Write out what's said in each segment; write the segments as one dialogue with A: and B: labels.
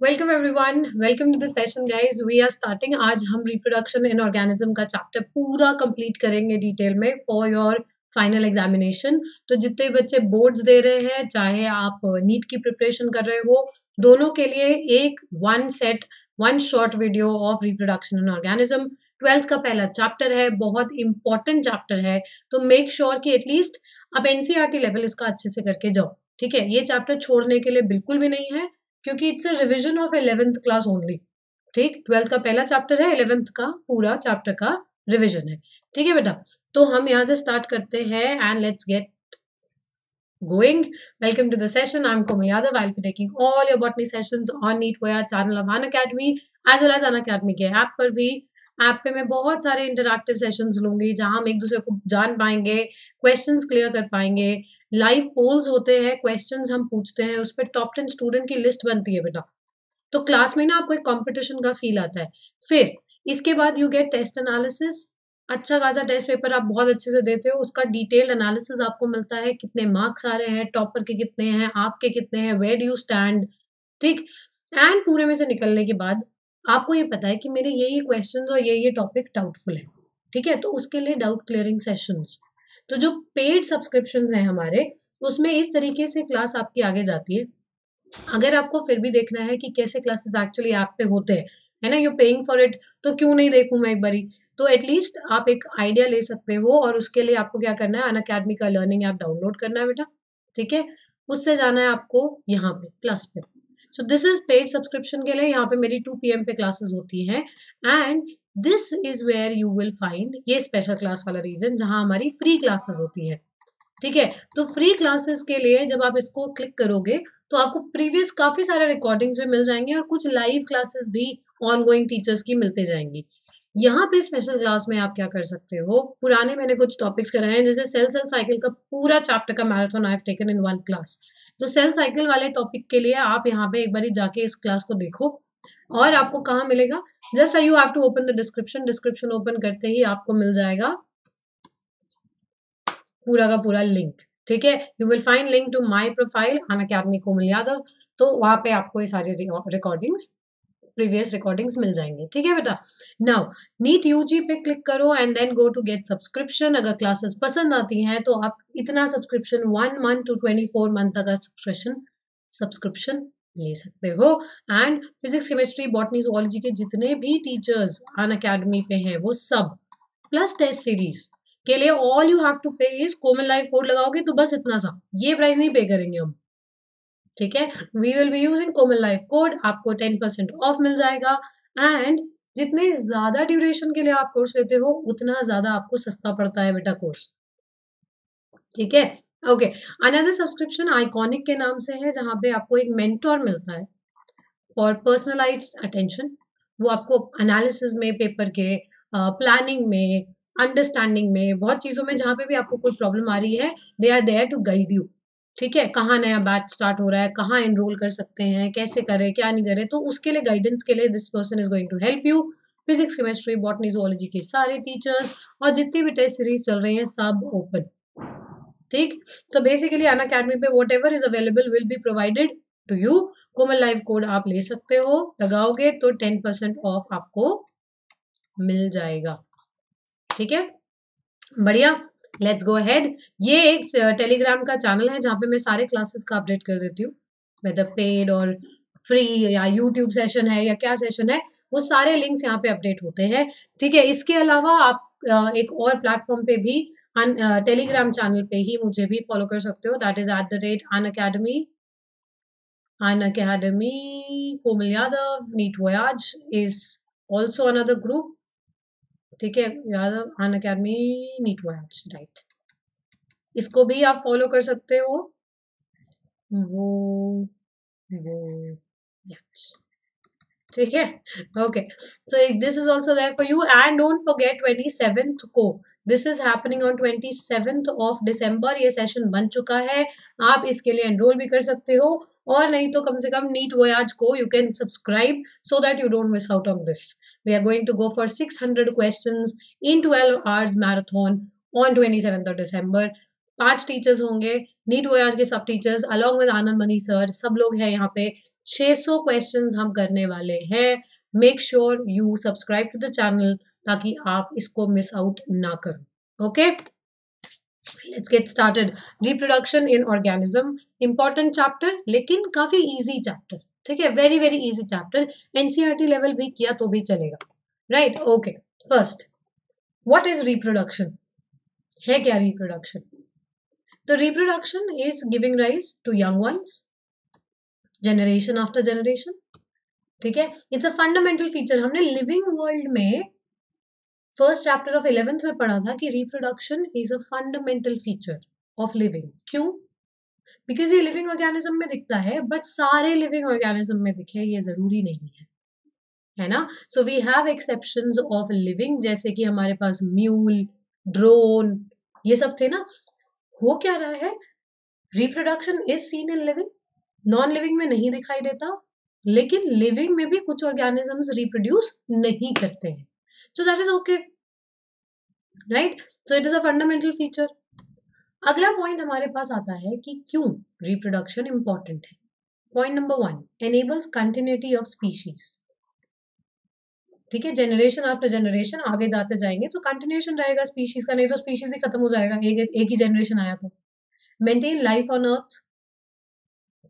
A: Welcome everyone, welcome to the session guys. We are starting. आज हम reproduction in organism का chapter पूरा complete करेंगे डिटेल में फॉर योर फाइनल एग्जामिनेशन। तो जितने बच्चे बोर्ड्स दे रहे हैं, चाहे आप नीट की प्रिपरेशन कर रहे हो, दोनों के लिए एक one short video of reproduction in organism. 12th का पहला चैप्टर है, बहुत इंपॉर्टेंट चैप्टर है, तो मेक श्योर कि एटलीस्ट आप एनसीईआरटी लेवल इसका अच्छे से करके जाओ। ठीक है, ये चैप्टर छोड़ने के लिए बिल्कुल भी नहीं है, क्योंकि it's a revision of 11th class only. ठीक, 12th का पहला चैप्टर है, 11th का पूरा चैप्टर का रिविजन है। ठीक है बेटा, तो हम यहाँ से स्टार्ट करते हैं and let's get going. Welcome to the session. I'm Komal Yadav. I'll be taking all your botany sessions on NEET Voya channel of Unacademy as well as Unacademy के ऐप पर भी। ऐप पे मैं बहुत सारे interactive sessions लूंगी जहां हम एक दूसरे को जान पाएंगे, क्वेश्चंस क्लियर कर पाएंगे, लाइव पोल्स होते हैं, क्वेश्चंस हम पूछते हैं, उस पर टॉप 10 स्टूडेंट की लिस्ट बनती है बेटा। तो क्लास में ना आपको एक कंपटीशन का फील आता है। फिर इसके बाद यू गेट टेस्ट एनालिसिस। अच्छा खासा टेस्ट पेपर आप बहुत अच्छे से देते हो, उसका डिटेल्ड एनालिसिस आपको मिलता है, कितने मार्क्स आ रहे हैं, टॉपर के कितने हैं, आपके कितने हैं, वेयर डू यू स्टैंड। ठीक, एंड पूरे में से निकलने के बाद आपको ये पता है कि मेरे ये क्वेश्चंस और ये टॉपिक डाउटफुल है। ठीक है, तो उसके लिए डाउट क्लियरिंग सेशंस। तो जो पेड सब्सक्रिप्शंस हैं हमारे, उसमें इस तरीके से क्लास आपकी आगे जाती है। अगर आपको फिर भी देखना है कि कैसे क्लासेस एक्चुअली ऐप पे होते हैं, है ना, यू पेइंग फॉर इट, तो क्यों नहीं देखूं मैं एक बारी। तो एटलीस्ट आप एक आइडिया ले सकते हो, और उसके लिए आपको क्या करना है, अनअकैडमी का लर्निंग ऐप डाउनलोड करना है बेटा। ठीक है, उससे जाना है आपको यहाँ पे प्लस पे। सो दिस इज पेड सब्सक्रिप्शन के लिए। यहाँ पे मेरी 2 PM पे क्लासेस होती हैं, and this is where you will find ये स्पेशल क्लास वाला रीजन जहां हमारी फ्री क्लासेस होती हैं। ठीक है, तो फ्री क्लासेस के लिए जब आप इसको क्लिक करोगे तो आपको प्रीवियस काफी सारे रिकॉर्डिंग्स भी मिल जाएंगे, और कुछ लाइव क्लासेस भी ऑनगोइंग टीचर्स की मिलते जाएंगी। यहाँ पे स्पेशल क्लास में आप क्या कर सकते हो, पुराने मैंने कुछ टॉपिक्स कराए हैं, जैसे सेल साइकिल का पूरा चैप्टर का marathon I have taken in one class. तो सेल साइकिल वाले टॉपिक के लिए आप यहाँ पे एक बार जाके इस क्लास को देखो। और आपको कहाँ मिलेगा, just you have to open the description. Description open करते ही आपको मिल जाएगा पूरा का पूरा लिंक। ठीक है, you will find link to my profile Unacademy Komal Yadav. तो वहां पे आपको ये सारी रिकॉर्डिंग्स, प्रीवियस रिकॉर्डिंग्स मिल जाएंगे। ठीक है बेटा, नाउ नीट यूजी पे क्लिक करो and then go to get subscription. अगर क्लासेस पसंद आती हैं तो आप इतना सब्सक्रिप्शन 1 मंथ टू 24 मंथ तक का सब्सक्रिप्शन ले सकते हो। And physics, chemistry, botany, zoology के जितने भी टीचर्स अनअकैडमी पे हैं वो सब, प्लस टेस्ट सीरीज के लिए ऑल यू हैव टू पे इज कोमल लाइव कोड लगाओगे तो बस इतना सा, ये प्राइस नहीं पे करेंगे हम। ठीक है, we will be using Komal live code, आपको 10% ऑफ मिल जाएगा। एंड जितने ज्यादा ड्यूरेशन के लिए आप कोर्स लेते हो उतना ज्यादा आपको सस्ता पड़ता है बेटा कोर्स। ठीक है, ओके। अनदर सब्सक्रिप्शन आइकॉनिक के नाम से है, जहां पे आपको एक मेंटोर मिलता है फॉर पर्सनलाइज्ड अटेंशन। वो आपको एनालिसिस में, पेपर के प्लानिंग में, अंडरस्टैंडिंग में, बहुत चीजों में जहां पे भी आपको कोई प्रॉब्लम आ रही है, they are there to guide you. ठीक है, कहाँ नया बैच स्टार्ट हो रहा है, कहाँ एनरोल कर सकते हैं, कैसे करें, क्या नहीं करें, तो उसके लिए गाइडेंस के लिए this person is going to help you. Physics, chemistry, botany, zoology के सारे टीचर्स और जितनी भी टेस्ट सीरीज चल रही हैं सब ओपन। ठीक, तो बेसिकली अनअकैडमी पे whatever is available will be provided to you. Komal live code आप ले सकते हो, लगाओगे तो 10% ऑफ आपको मिल जाएगा। ठीक है, बढ़िया, लेट्स गो अहेड। ये एक टेलीग्राम का चैनल है जहां पे मैं सारे क्लासेस का अपडेट कर देती हूँ, वेदर पेड और फ्री या यूट्यूब सेशन है या क्या सेशन है, वो सारे लिंक्स यहाँ पे अपडेट होते हैं। ठीक है, इसके अलावा आप एक और प्लेटफॉर्म पे भी, टेलीग्राम चैनल पे ही मुझे भी फॉलो कर सकते हो, that is @unacademy Komal Yadav. NEET voyage is also another group. ठीक है, Yadav Unacademy NEET voyage, right, इसको भी आप फॉलो कर सकते हो। वो yes. ठीक है, okay, so this is also there for you. And don't forget 27th को, this is happening on 27th of December. ये सेशन बन चुका है, आप इसके लिए एनरोल भी कर सकते हो, और नहीं तो कम से कम नीट वोयाज को you can subscribe so that you don't miss out on this. We are going to go for 600 questions in 12 hours marathon on 27th of December। 5 teachers होंगे, नीट वोयाज के सब teachers along with Anand Mani sir सब लोग हैं यहाँ पे। 600 questions हम करने वाले हैं। Make sure you subscribe to the channel ताकि आप इसको मिस आउट ना करो। Okay, let's get started. Reproduction in organism, important chapter लेकिन काफी इजी चैप्टर, ठीक है, very very easy chapter. NCERT level भी किया तो भी चलेगा, right. Okay, first what is reproduction, है क्या रिप्रोडक्शन? तो reproduction is giving rise to young ones, generation after generation, ठीक है। It's a fundamental feature. हमने लिविंग वर्ल्ड में फर्स्ट चैप्टर ऑफ 11th में पढ़ा था कि reproduction is a fundamental feature of living. क्यों? बिकॉज ये लिविंग ऑर्गेनिज्म में दिखता है, बट सारे लिविंग ऑर्गेनिज्म में दिखे ये जरूरी नहीं है ना। So we have exceptions of living, जैसे कि हमारे पास म्यूल, ड्रोन, ये सब थे ना। हो क्या रहा है, reproduction is seen in living, non living में नहीं दिखाई देता, लेकिन लिविंग में भी कुछ ऑर्गेनिजम्स रिप्रोड्यूस नहीं करते हैं। So that is okay, right. So it is a fundamental feature. अगला पॉइंट हमारे पास आता है कि क्यों रिप्रोडक्शन इंपॉर्टेंट है। Point number 1, enables continuity of species, ठीक है। जनरेशन आफ्टर जनरेशन आगे जाते जाएंगे तो कंटिन्यूएशन रहेगा स्पीशीज का, नहीं तो स्पीशीज ही खत्म हो जाएगा एक ही जनरेशन आया तो। मेंटेन लाइफ ऑन अर्थ,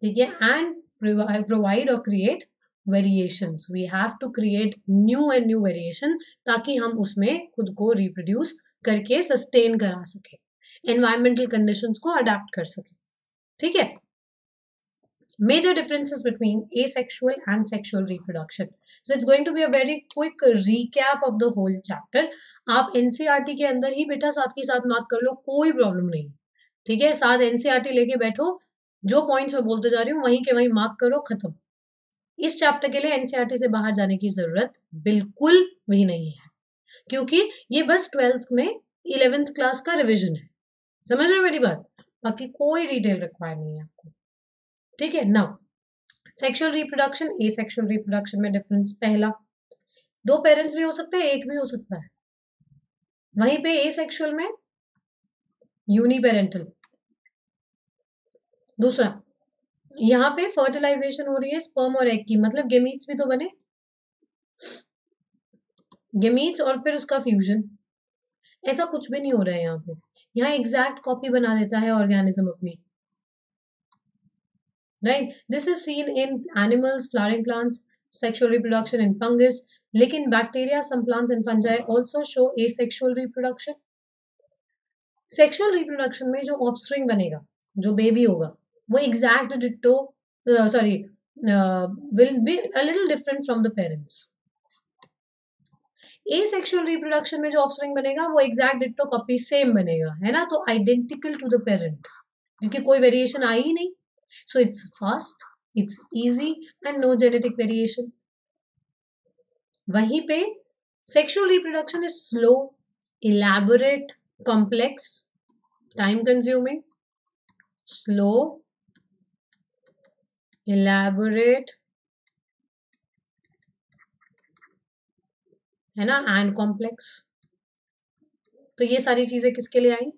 A: ठीक है, एंड प्रोवाइड और create variations. We have to create new and new variation ताकि हम उसमें खुद को रिप्रोड्यूस करके सस्टेन करा सके, एनवायरमेंटल कंडीशंस को अडेप्ट कर सके, ठीक है। Major differences between asexual and sexual reproduction. So it's going to be a very quick recap of the whole chapter. आप एनसीईआरटी के अंदर ही बेटा साथ के साथ मार्क कर लो, कोई प्रॉब्लम नहीं, ठीक है। साथ एनसीईआरटी लेके बैठो, जो पॉइंट्स मैं बोलते जा रही हूँ वहीं के वहीं मार्क करो, खत्म। इस चैप्टर के लिए एनसीईआरटी से बाहर जाने की जरूरत बिल्कुल भी नहीं है, क्योंकि ये बस 12th में 11th क्लास का रिविजन है। समझ रहे हो मेरी बात? बाकी कोई डिटेल रिक्वायर नहीं है आपको, ठीक है। Now sexual reproduction, asexual reproduction में डिफरेंस। पहला, 2 पेरेंट्स भी हो सकते हैं, एक भी हो सकता है। वहीं पे एसेक्सुअल में यूनिपेरेंटल। दूसरा, यहाँ पे फर्टिलाइजेशन हो रही है स्पर्म और एग की, मतलब गेमीट्स भी तो बने, गेमीट्स और फिर उसका फ्यूजन। ऐसा कुछ भी नहीं हो रहा है यहाँ पे, यहाँ एग्जैक्ट कॉपी बना देता है ऑर्गेनिज्म अपनी, right? This is seen in animals, flowering plants, sexual reproduction in fungus. लेकिन bacteria, some plants and fungi also show asexual reproduction. Sexual reproduction में जो offspring बनेगा, जो baby होगा, वो exact ditto, will be a little different from the parents. Asexual reproduction में जो offspring बनेगा वो exact ditto copy same बनेगा, है ना, तो identical to the parent, क्योंकि कोई variation आई ही नहीं। So it's fast, it's easy and no genetic variation. वहीं पे sexual reproduction is slow, elaborate, complex, time consuming, slow, elaborate, है ना, and complex। तो ये सारी चीजें किसके लिए आई?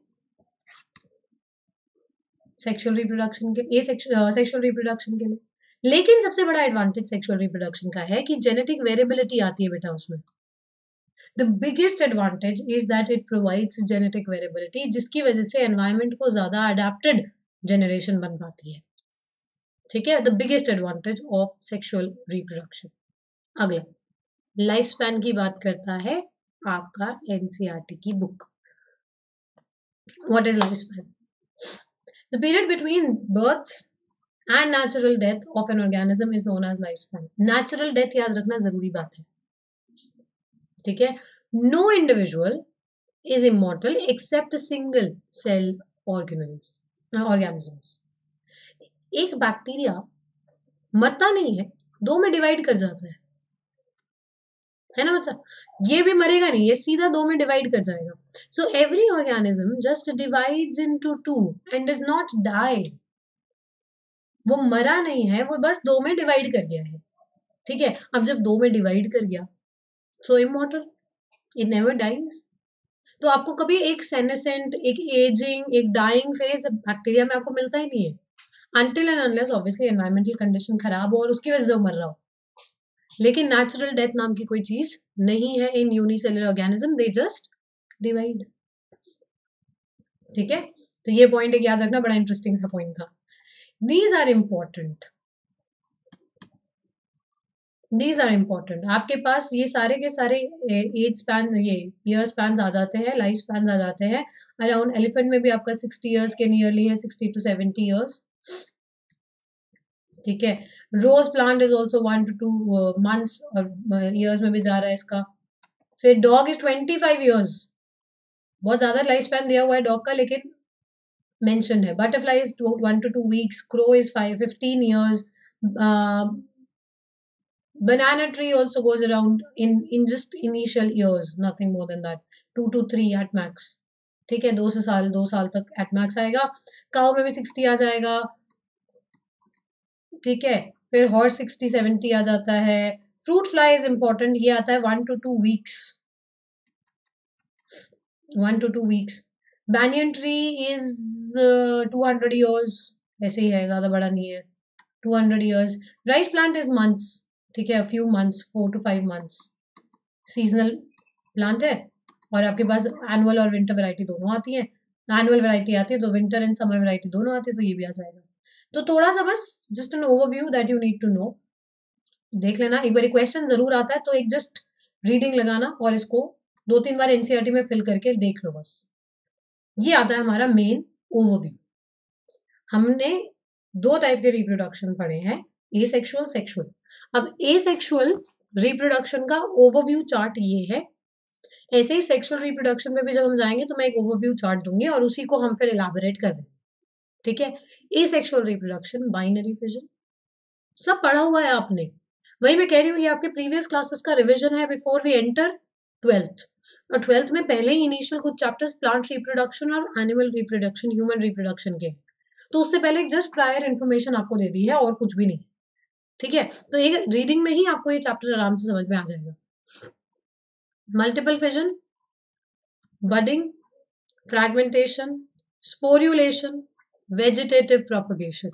A: सेक्सुअल रिप्रोडक्शन के, सेक्सुअल रिप्रोडक्शन के लिए। लेकिन सबसे बड़ा एडवांटेज सेक्सुअल रिप्रोडक्शन का है कि जेनेटिक वेरिएबिलिटी आती है बेटा उसमें। The biggest advantage is that it provides genetic variability, जिसकी वजह से एनवायरनमेंट को ज्यादा अडेप्टेड जनरेशन बन पाती है, ठीक है। The biggest advantage of sexual reproduction. अगला, लाइफ स्पैन की बात करता है आपका एनसीईआरटी की book. What is life span? The period between birth and natural death of an organism is known as lifespan. Natural death याद रखना जरूरी बात है, ठीक है। No individual is immortal except single cell organisms. एक बैक्टीरिया मरता नहीं है, 2 में डिवाइड कर जाता है ना बच्चा, ये भी मरेगा नहीं, ये सीधा 2 में डिवाइड कर जाएगा। So every organism just divides into 2 and does not die. वो मरा नहीं है, वो बस 2 में डिवाइड कर गया है, ठीक है। अब जब 2 में डिवाइड कर गया, सो इमॉर्टल, इट नेवर डाइज। तो आपको कभी एक सेनेसेंट, एक एजिंग, एक डाइंग फेज बैक्टीरिया में आपको मिलता ही नहीं है, until and unless obviously environmental condition खराब हो और उसकी वजह से वो मर रहा हो। लेकिन नेचुरल डेथ नाम की कोई चीज नहीं है इन unicellular organism, they just divide. ठीक है, तो ये पॉइंट एक याद रखना, बड़ा इंटरेस्टिंग सा पॉइंट था। These are important, these are important. आपके पास ये सारे के सारे एज स्पैन, ये ईयर स्पैन आ जाते हैं, लाइफ स्पैन आ जाते हैं। अराउंड एलिफेंट में भी आपका 60 ईयर्स के नियरली है, 60 to 70 ईयर्स। ठीक है, rose plant is also 1 to 2 months और ईयर्स में भी जा रहा है इसका। फिर डॉग इज 25 ईयर्स, बहुत ज्यादा लाइफ स्पैन दिया हुआ है डॉग का, लेकिन मेंशन है। Butterfly is 1 to 2 weeks, crow is 15 years, banana tree also goes around in just initial years, nothing more than that, 2 to 3 at max। ठीक है, 2 साल तक एट मैक्स आएगा। काऊ में भी 60 आ जाएगा। ठीक है, फिर हॉर्स 60-70 आ जाता है। फ्रूट फ्लाई इज इंपॉर्टेंट, ये आता है 1 to 2 weeks, 1 to 2 weeks। Banyan tree is 200 years, ऐसे ही है, ज्यादा बड़ा नहीं है, 200 years। Rice plant is months, ठीक है, few months, 4 to 5 months। Seasonal plant है और आपके पास एनुअल और विंटर वैरायटी दोनों आती है। एनुअल वैरायटी आती है तो विंटर एंड समर वैरायटी दोनों आती है, तो ये भी आ जाएगा। तो थोड़ा सा बस just an overview that you need to know, देख लेना। एक बार क्वेश्चन जरूर आता है तो एक जस्ट रीडिंग लगाना और इसको 2-3 बार एनसीईआरटी में फिल करके देख लो बस। ये आता है हमारा मेन ओवरव्यू। हमने 2 टाइप के रिप्रोडक्शन पढ़े हैं, एसेक्सुअल, सेक्सुअल। अब एसेक्सुअल रिप्रोडक्शन का ओवरव्यू चार्ट ये है। ऐसे ही सेक्सुअल रिप्रोडक्शन में भी जब हम जाएंगे तो मैं एक ओवरव्यू चार्ट दूंगी और उसी को हम फिर इलाबोरेट कर देंगे। ठीक है, एसेक्सुअल रिप्रोडक्शन, बाइनरी फिजन, सब पढ़ा हुआ है आपने। वही मैं कह रही हूँ, ये आपके प्रीवियस क्लासेस का रिविजन है बिफोर वी एंटर 12th। और 12th में पहले ही इनिशियल कुछ चैप्टर्स प्लांट रिप्रोडक्शन और एनिमल रिप्रोडक्शन, ह्यूमन रिप्रोडक्शन के, तो उससे पहले जस्ट प्रायर इन्फॉर्मेशन आपको दे दी है और कुछ भी नहीं। ठीक है, तो एक रीडिंग में ही आपको ये चैप्टर आराम से समझ में आ जाएगा। Multiple fission, budding, fragmentation, sporulation, vegetative propagation.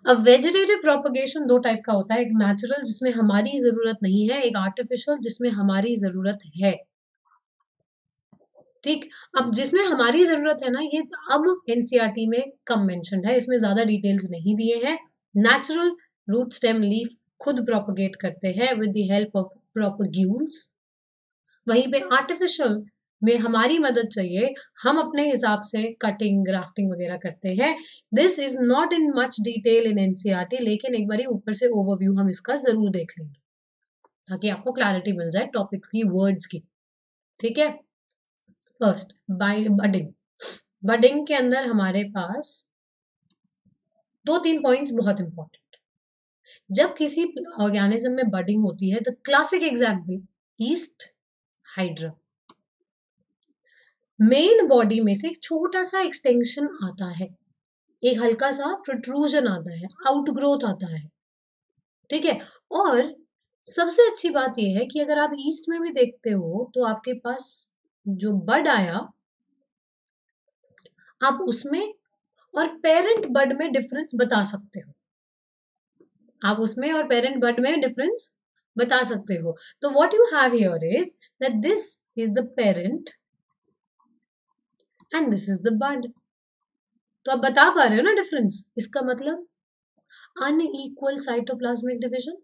A: अब वेजिटेटिव प्रोपगेशन 2 टाइप का होता है, एक नेचुरल जिसमें हमारी जरूरत नहीं है, एक आर्टिफिशियल जिसमें हमारी जरूरत है। ठीक, अब जिसमें हमारी जरूरत है ना, ये अब एनसीईआरटी में कम मेंशन्ड है, इसमें ज्यादा डिटेल्स नहीं दिए हैं। नेचुरल रूट स्टेम लीफ खुद प्रोपगेट करते हैं विद द हेल्प ऑफ प्रोपग्यूल्स। वहीं पे आर्टिफिशियल में हमारी मदद चाहिए, हम अपने हिसाब से कटिंग, ग्राफ्टिंग वगैरह करते हैं। This is not in much detail in NCERT, लेकिन एक बार ऊपर से ओवरव्यू हम इसका जरूर देख लेंगे ताकि आपको क्लैरिटी मिल जाए टॉपिक्स की, वर्ड्स की। ठीक है, फर्स्ट बडिंग। बडिंग के अंदर हमारे पास 2-3 पॉइंट्स बहुत इंपॉर्टेंट। जब किसी ऑर्गेनिज्म में बडिंग होती है, the classic example east hydra, main body में से एक छोटा सा एक्सटेंशन आता है, एक हल्का सा प्रोट्रूजन आता है, आउटग्रोथ आता है। ठीक है, और सबसे अच्छी बात यह है कि अगर आप ईस्ट में भी देखते हो तो आपके पास जो बड आया, आप उसमें और पेरेंट बड में डिफरेंस बता सकते हो। आप उसमें और पेरेंट बड में डिफरेंस बता सकते हो। तो what you have here is that this is the parent and this is the bud. तो आप बता पा रहे हो ना डिफरेंस, इसका मतलब अनइक्वल साइटोप्लाज्मिक डिवीजन।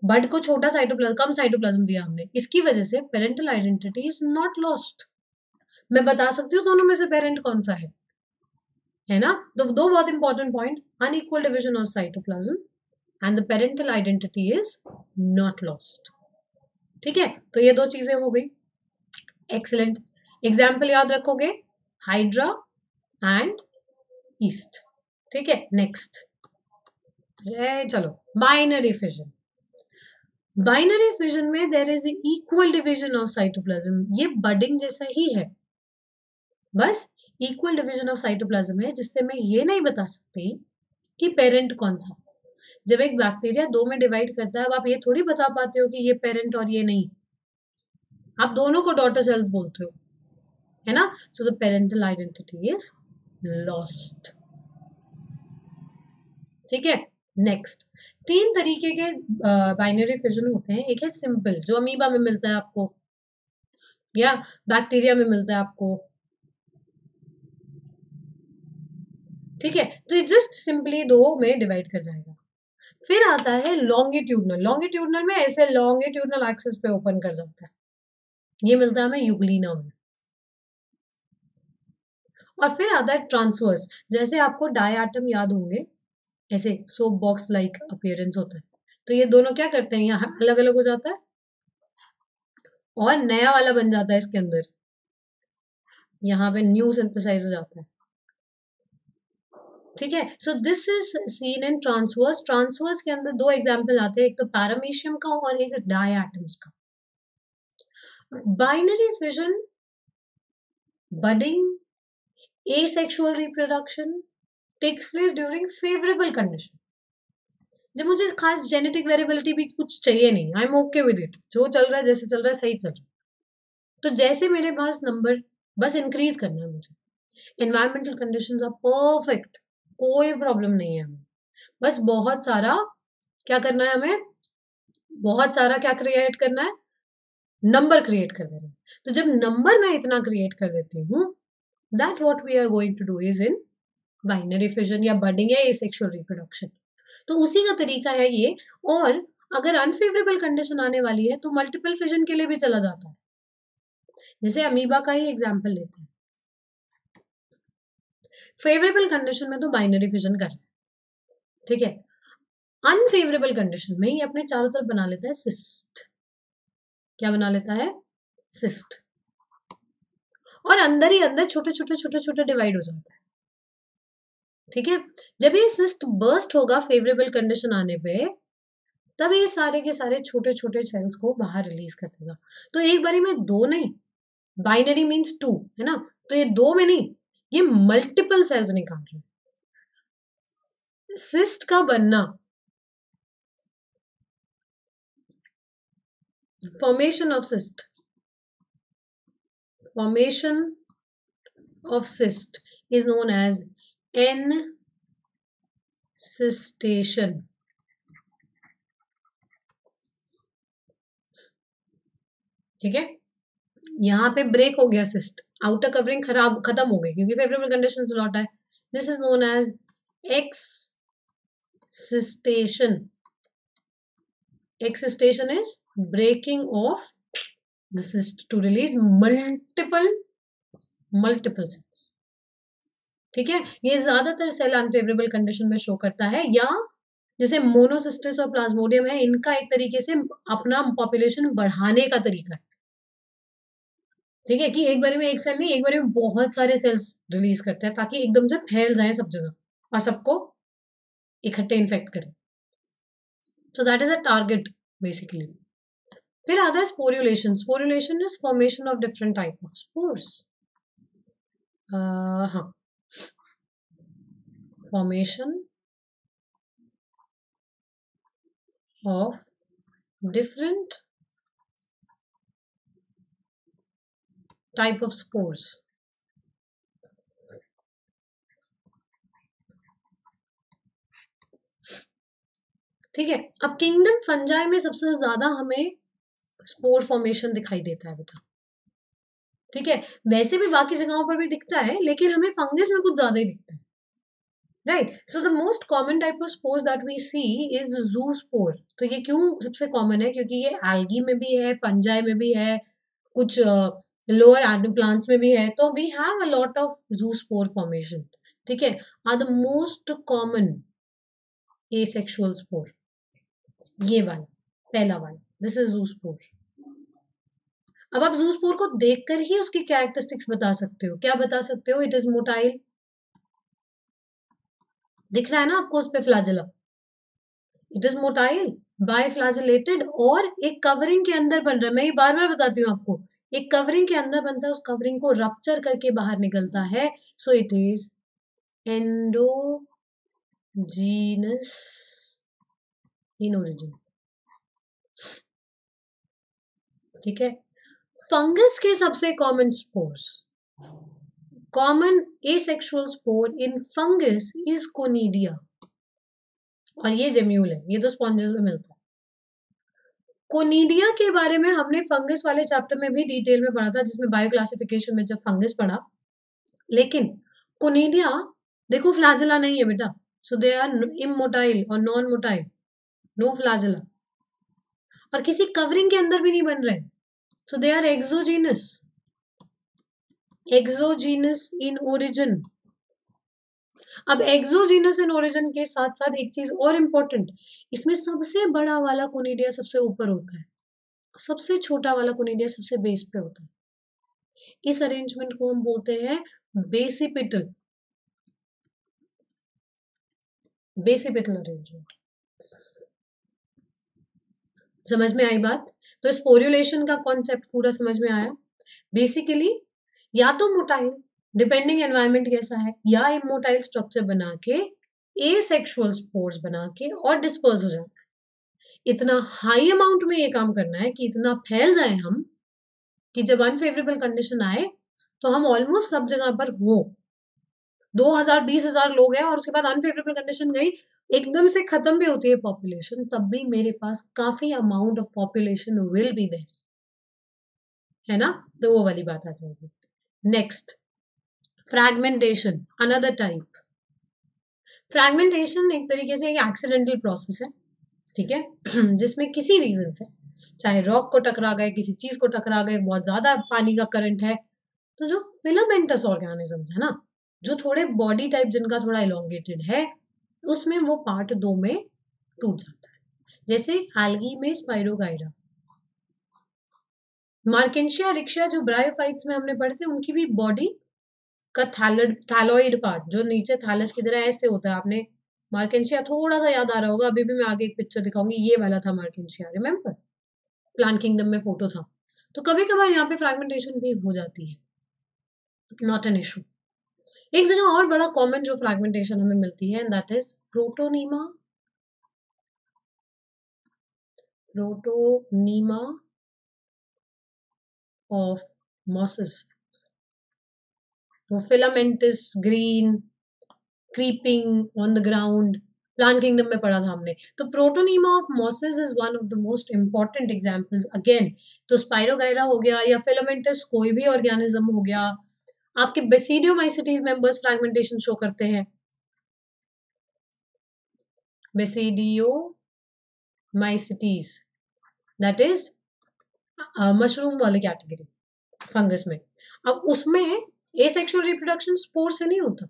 A: बड को छोटा साइटोप्लाज्म, कम साइटोप्लाज्म दिया हमने, इसकी वजह से parental identity is not lost. मैं बता सकती हूँ दोनों में से पेरेंट कौन सा है ना। तो 2 बहुत important point, unequal division of cytoplasm and the parental identity is not lost. ठीक है, तो ये 2 चीजें हो गई। एक्सीलेंट, एग्जाम्पल याद रखोगे, हाइड्रा एंड ईस्ट। ठीक है, नेक्स्ट चलो, बाइनरी फिजन। बाइनरी फिजन में there is equal division of cytoplasm, ये बडिंग जैसा ही है, बस इक्वल डिवीजन ऑफ साइटोप्लाज्म है, जिससे मैं ये नहीं बता सकती कि पेरेंट कौन सा। जब एक बैक्टीरिया 2 में डिवाइड करता है, अब आप ये थोड़ी बता पाते हो कि ये पेरेंट और ये नहीं। आप दोनों को डॉटर सेल्स बोलते हो, है ना? So the parental identity is lost. ठीक है, नेक्स्ट। 3 तरीके के बाइनरी फिजन होते हैं। एक है सिंपल, जो अमीबा में मिलता है आपको, या बैक्टीरिया में मिलता है आपको। ठीक है, तो ये जस्ट सिंपली 2 में डिवाइड कर जाएगा। फिर आता है लॉन्गिट्यूडनल। लॉन्गिट्यूडनल में ऐसे लॉन्गिट्यूडनल एक्सिस पे ओपन कर जाता है, ये मिलता है हमें यूग्लिना में। और फिर आता है ट्रांसवर्स, जैसे आपको डायटम याद होंगे, ऐसे सोप बॉक्स लाइक अपीयरेंस होता है, तो ये दोनों क्या करते हैं, यहाँ अलग अलग हो जाता है और नया वाला बन जाता है इसके अंदर, यहाँ पे न्यू सिंथेसाइज हो जाता है। ठीक है, so this is seen in transverse. Transverse के अंदर 2 एग्जांपल आते हैं, एक तो पैरामीशियम का और एक डायटम्स का। Binary fission, budding, asexual reproduction takes place during favorable condition। जब मुझे खास जेनेटिक वेरिएबिलिटी भी कुछ चाहिए नहीं, I am okay with it, जो चल रहा है जैसे चल रहा है सही चल रहा है, तो जैसे मेरे पास नंबर बस इंक्रीज करना है मुझे, एनवायरमेंटल कंडीशंस आर परफेक्ट, कोई प्रॉब्लम नहीं है हमें, बस बहुत सारा क्या करना है हमें, बहुत सारा क्या क्रिएट करना है, नंबर क्रिएट कर देना है। तो जब नंबर मैं इतना क्रिएट कर देती हूँ, that what we are going to do is in binary fission या बडिंग या एसेक्सुअल रिप्रोडक्शन। तो उसी का तरीका है ये। और अगर अनफेवरेबल कंडीशन आने वाली है तो मल्टीपल फिजन के लिए भी चला जाता है। जैसे अमीबा का ही एग्जांपल लेते हैं, फेवरेबल कंडीशन में तो बाइनरी फिजन कर रहे हैं, ठीक है, अनफेवरेबल कंडीशन में ये अपने चारों तरफ बना लेता है सिस्ट। क्या बना लेता है? सिस्ट। और अंदर ही अंदर छोटे छोटे छोटे छोटे डिवाइड हो जाता है। ठीक है, जब ये सिस्ट बर्स्ट होगा फेवरेबल कंडीशन आने पे, तब ये सारे के सारे छोटे छोटे सेल्स को बाहर रिलीज कर देगा। तो एक बारी में 2 नहीं, बाइनरी मीन्स 2, है ना, तो ये 2 में नहीं, ये मल्टीपल सेल्स निकाल रहे हैं। सिस्ट का बनना, formation of cyst, formation of cyst is known as encystation। ठीक है, यहाँ पे ब्रेक हो गया सिस्ट, आउटर कवरिंग खत्म हो गई क्योंकि फेवरेबल कंडीशंस लौटा है। This is known as excystation. Excystation is breaking of the cyst to release multiple cells। ठीक है, ये ज्यादातर सेल अनफेवरेबल कंडीशन में शो करता है, या जैसे मोनोसिस्टिस और प्लाज्मोडियम है, इनका एक तरीके से अपना पॉपुलेशन बढ़ाने का तरीका है। ठीक है, कि एक बार में एक सेल नहीं, एक बार में बहुत सारे सेल्स रिलीज करते हैं ताकि एकदम से फैल जाए सब जगह और सबको इकट्ठे इन्फेक्ट करें। So that is a target basically. फिर आता है sporulation. Sporulation is formation of different type of spores. हाँ, formation of different type of spores। ठीक है, अब किंगडम फंजाई में सबसे ज्यादा हमें स्पोर फॉर्मेशन दिखाई देता है बेटा। ठीक है, वैसे भी बाकी जगहों पर भी दिखता है, लेकिन हमें फंगस में कुछ ज्यादा ही दिखता है, right. So the most common type of spores that we see is zoospore. तो ये क्यों सबसे कॉमन है? क्योंकि ये एल्गी में भी है, फंजाई में भी है, कुछ लोअर एनिमल प्लांट्स में भी है, तो we have a lot of zoospore formation. ठीक है, are the most common asexual spore, ये वाला पहला वाला, दिस इज जू स्पोर। अब आप जू स्पोर को देखकर ही उसकी कैरेक्टरिस्टिक्स बता सकते हो। क्या बता सकते हो? इट इज मोटाइल, दिख रहा है ना आपको उस पे फ्लैजेलम, इट इज मोटाइल, बाइफ्लैजेलेटेड, और एक कवरिंग के अंदर बन रहा है। मैं ये बार बार बताती हूँ आपको, एक कवरिंग के अंदर बनता है, उस कवरिंग को रप्चर करके बाहर निकलता है। सो it is endogenous in origin. ठीक है, फंगस के सबसे common spores, common asexual spore in fungus is conidia, और ये जेम्यूल है, ये तो स्पॉन्जेस में मिलता है। कोनीडिया के बारे में हमने फंगस वाले चैप्टर में भी डिटेल में पढ़ा था, जिसमें बायो क्लासिफिकेशन में जब फंगस पढ़ा। लेकिन कोनीडिया देखो फ्लैजेला नहीं है बेटा, सो दे आर इमोटाइल और नॉन मोटाइल, नो फ्लैजेला, और किसी कवरिंग के अंदर भी नहीं बन रहे, so they are exogenous, exogenous in origin. अब एक्सोजीनस इन ओरिजिन के साथ साथ एक चीज और इंपॉर्टेंट, इसमें सबसे बड़ा वाला कोनिडिया सबसे ऊपर होता है, सबसे छोटा वाला कोनिडिया सबसे बेस पे होता है। इस अरेंजमेंट को हम बोलते हैं बेसिपिटल, बेसिपिटल अरेंजमेंट। समझ में आई बात? तो स्पोर्युलेशन का कॉन्सेप्ट पूरा समझ में आया। बेसिकली या तो मोटाइल, डिपेंडिंग एनवायरनमेंट कैसा है, या इमोटाइल स्ट्रक्चर बना के एसेक्सुअल स्पोर्स बना के और डिस्पर्स हो जाना है। इतना हाई अमाउंट में ये काम करना है कि इतना फैल जाए हम, कि जब अनफेवरेबल कंडीशन आए तो हम ऑलमोस्ट सब जगह पर हो। 2000 20,000 लोग हैं और उसके बाद अनफेवरेबल कंडीशन गई, एकदम से खत्म भी होती है पॉपुलेशन, तब भी मेरे पास काफी amount of population will be there, है ना? तो वो वाली बात आ जाएगी। Next, fragmentation, another type. Fragmentation एक तरीके से एक एक्सीडेंटल प्रोसेस है, ठीक है, जिसमें किसी रीजन से, चाहे रॉक को टकरा गए, किसी चीज को टकरा गए, बहुत ज्यादा पानी का करंट है, तो जो फिलामेंटस ऑर्गेनिजम्स है ना, जो थोड़े बॉडी टाइप जिनका थोड़ा इलोंगेटेड है, उसमें वो पार्ट दो में टूट जाता है। जैसे एल्गी में स्पाइरोगाइरा, मार्केंशिया रिक्शा जो ब्रायोफाइट्स में हमने पढ़े थे, उनकी भी बॉडी का थैलोइड पार्ट जो नीचे थैलस की तरह ऐसे होता है, आपने मार्केंशिया थोड़ा सा याद आ रहा होगा, अभी भी मैं आगे एक पिक्चर दिखाऊंगी, ये वाला था मार्केंशिया, रिमेम्बर प्लांट किंगडम में फोटो था। तो कभी कभार यहाँ पे फ्रैगमेंटेशन भी हो जाती है, नॉट एन इशू। एक जगह और बड़ा कॉमन जो फ्रैगमेंटेशन हमें मिलती है, that is protonema, protonema of mosses, वो filamentous green creeping on the ground, plant kingdom में पढ़ा था हमने। तो protonema of mosses is one of the most important examples again. तो स्पाइरोगाइरा हो गया, या फिलामेंटस कोई भी ऑर्गेनिज्म हो गया। आपके बेसिडियोमाइसिटीज मेंबर्स फ्रैगमेंटेशन शो करते हैं, बेसिडियोमाइसिटीज, दैट इज मशरूम वाली कैटेगरी फंगस में। अब उसमें एसेक्सुअल रिप्रोडक्शन स्पोर से नहीं होता,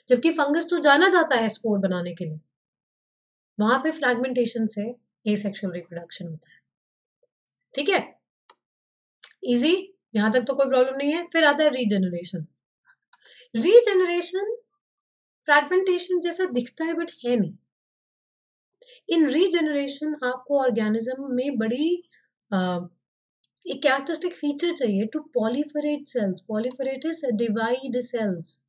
A: जबकि फंगस तो जाना जाता है स्पोर बनाने के लिए, वहां पे फ्रैगमेंटेशन से एसेक्सुअल रिप्रोडक्शन होता है। ठीक है, इजी, यहां तक तो कोई प्रॉब्लम नहीं है। फिर आता है रीजेनरेशन। रीजेनरेशन फ्रैगमेंटेशन जैसा दिखता है बट है नहीं। इन रीजेनरेशन आपको ऑर्गेनिज्म में बड़ी एक कैरेक्टरिस्टिक फीचर चाहिए, to proliferate cells. Proliferate is divide cells.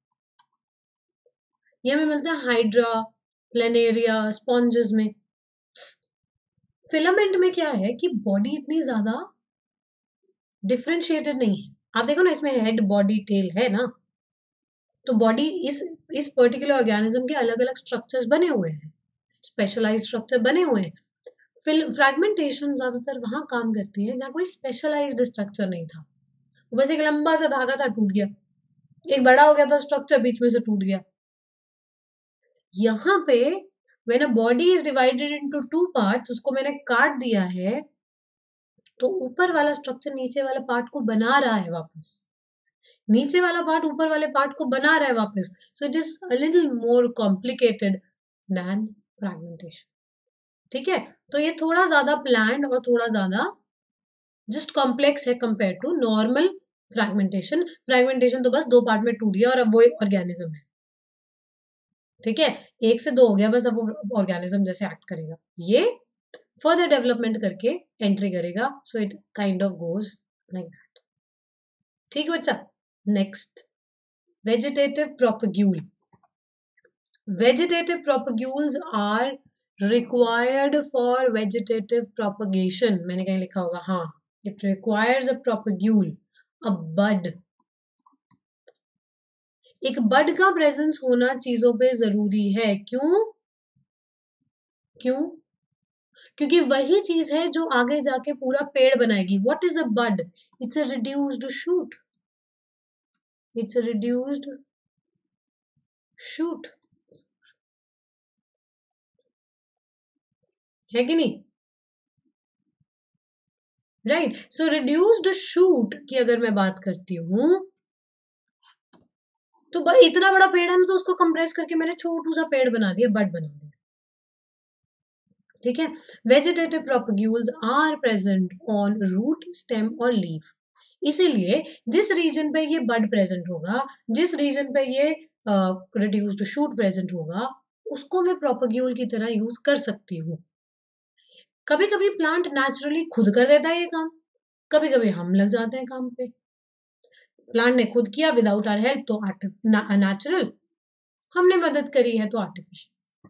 A: ये हमें मिलता है हाइड्रा, प्लेनेरिया, स्पॉन्जेस में। फिलामेंट में क्या है कि बॉडी इतनी ज्यादा डिफरेंशिएटेड नहीं है। आप देखो ना, इसमें हेड, बॉडी, टेल है ना, तो बॉडी इस पर्टिकुलर ऑर्गेनिज्म के अलग अलग स्ट्रक्चर्स बने हुए हैं, स्पेशलाइज्ड स्ट्रक्चर बने हुए हैं। फ्रैगमेंटेशन ज्यादातर वहां काम करती है जहां कोई स्पेशलाइज्ड स्ट्रक्चर नहीं था, बस एक लंबा सा धागा था, टूट गया, एक बड़ा हो गया था स्ट्रक्चर, बीच में से टूट गया। यहाँ पे when a body is divided into two parts, उसको मैंने काट दिया है, तो ऊपर वाला स्ट्रक्चर नीचे वाले पार्ट को बना रहा है वापस, नीचे वाला पार्ट ऊपर वाले पार्ट को बना रहा है वापस। सो it is a little more complicated then fragmentation. ठीक है, तो ये थोड़ा ज्यादा प्लान्ड और थोड़ा ज्यादा जस्ट कॉम्प्लेक्स है compare to normal fragmentation. Fragmentation तो बस दो पार्ट में टूट गया और अब वो ऑर्गेनिज्म है। ठीक है, एक से दो हो गया बस, अब वो ऑर्गेनिज्म जैसे एक्ट करेगा, ये फर्दर डेवलपमेंट करके एंट्री करेगा। So it kind of goes like that. ठीक है बच्चा, next, vegetative propagule. Vegetative propagules are required for vegetative propagation। मैंने कहीं लिखा होगा, हाँ, It requires a propagule, a bud. एक बड का प्रेजेंस होना चीजों पे जरूरी है. क्यों? क्यों? क्योंकि वही चीज है जो आगे जाके पूरा पेड़ बनाएगी. What is a bud? It's a reduced shoot. It's a reduced shoot. है कि नहीं? राइट. सो रिड्यूस्ड शूट की अगर मैं बात करती हूं तो इतना बड़ा पेड़ है ना, तो उसको कंप्रेस करके मैंने छोटू सा पेड़ बना दिया, बड बना दिया. ठीक है. Vegetative propagules are present on root, stem और लीफ. इसीलिए जिस रीजन पे ये बड प्रेजेंट होगा, जिस रीजन पे ये रिड्यूस्ड शूट प्रेजेंट होगा, उसको मैं प्रोपग्यूल की तरह यूज कर सकती हूँ. कभी कभी प्लांट नेचुरली खुद कर देता है ये काम, कभी कभी हम लग जाते हैं काम पे. प्लांट ने खुद किया विदाउट आवर हेल्प तो नेचुरल, हमने मदद करी है तो आर्टिफिशियल.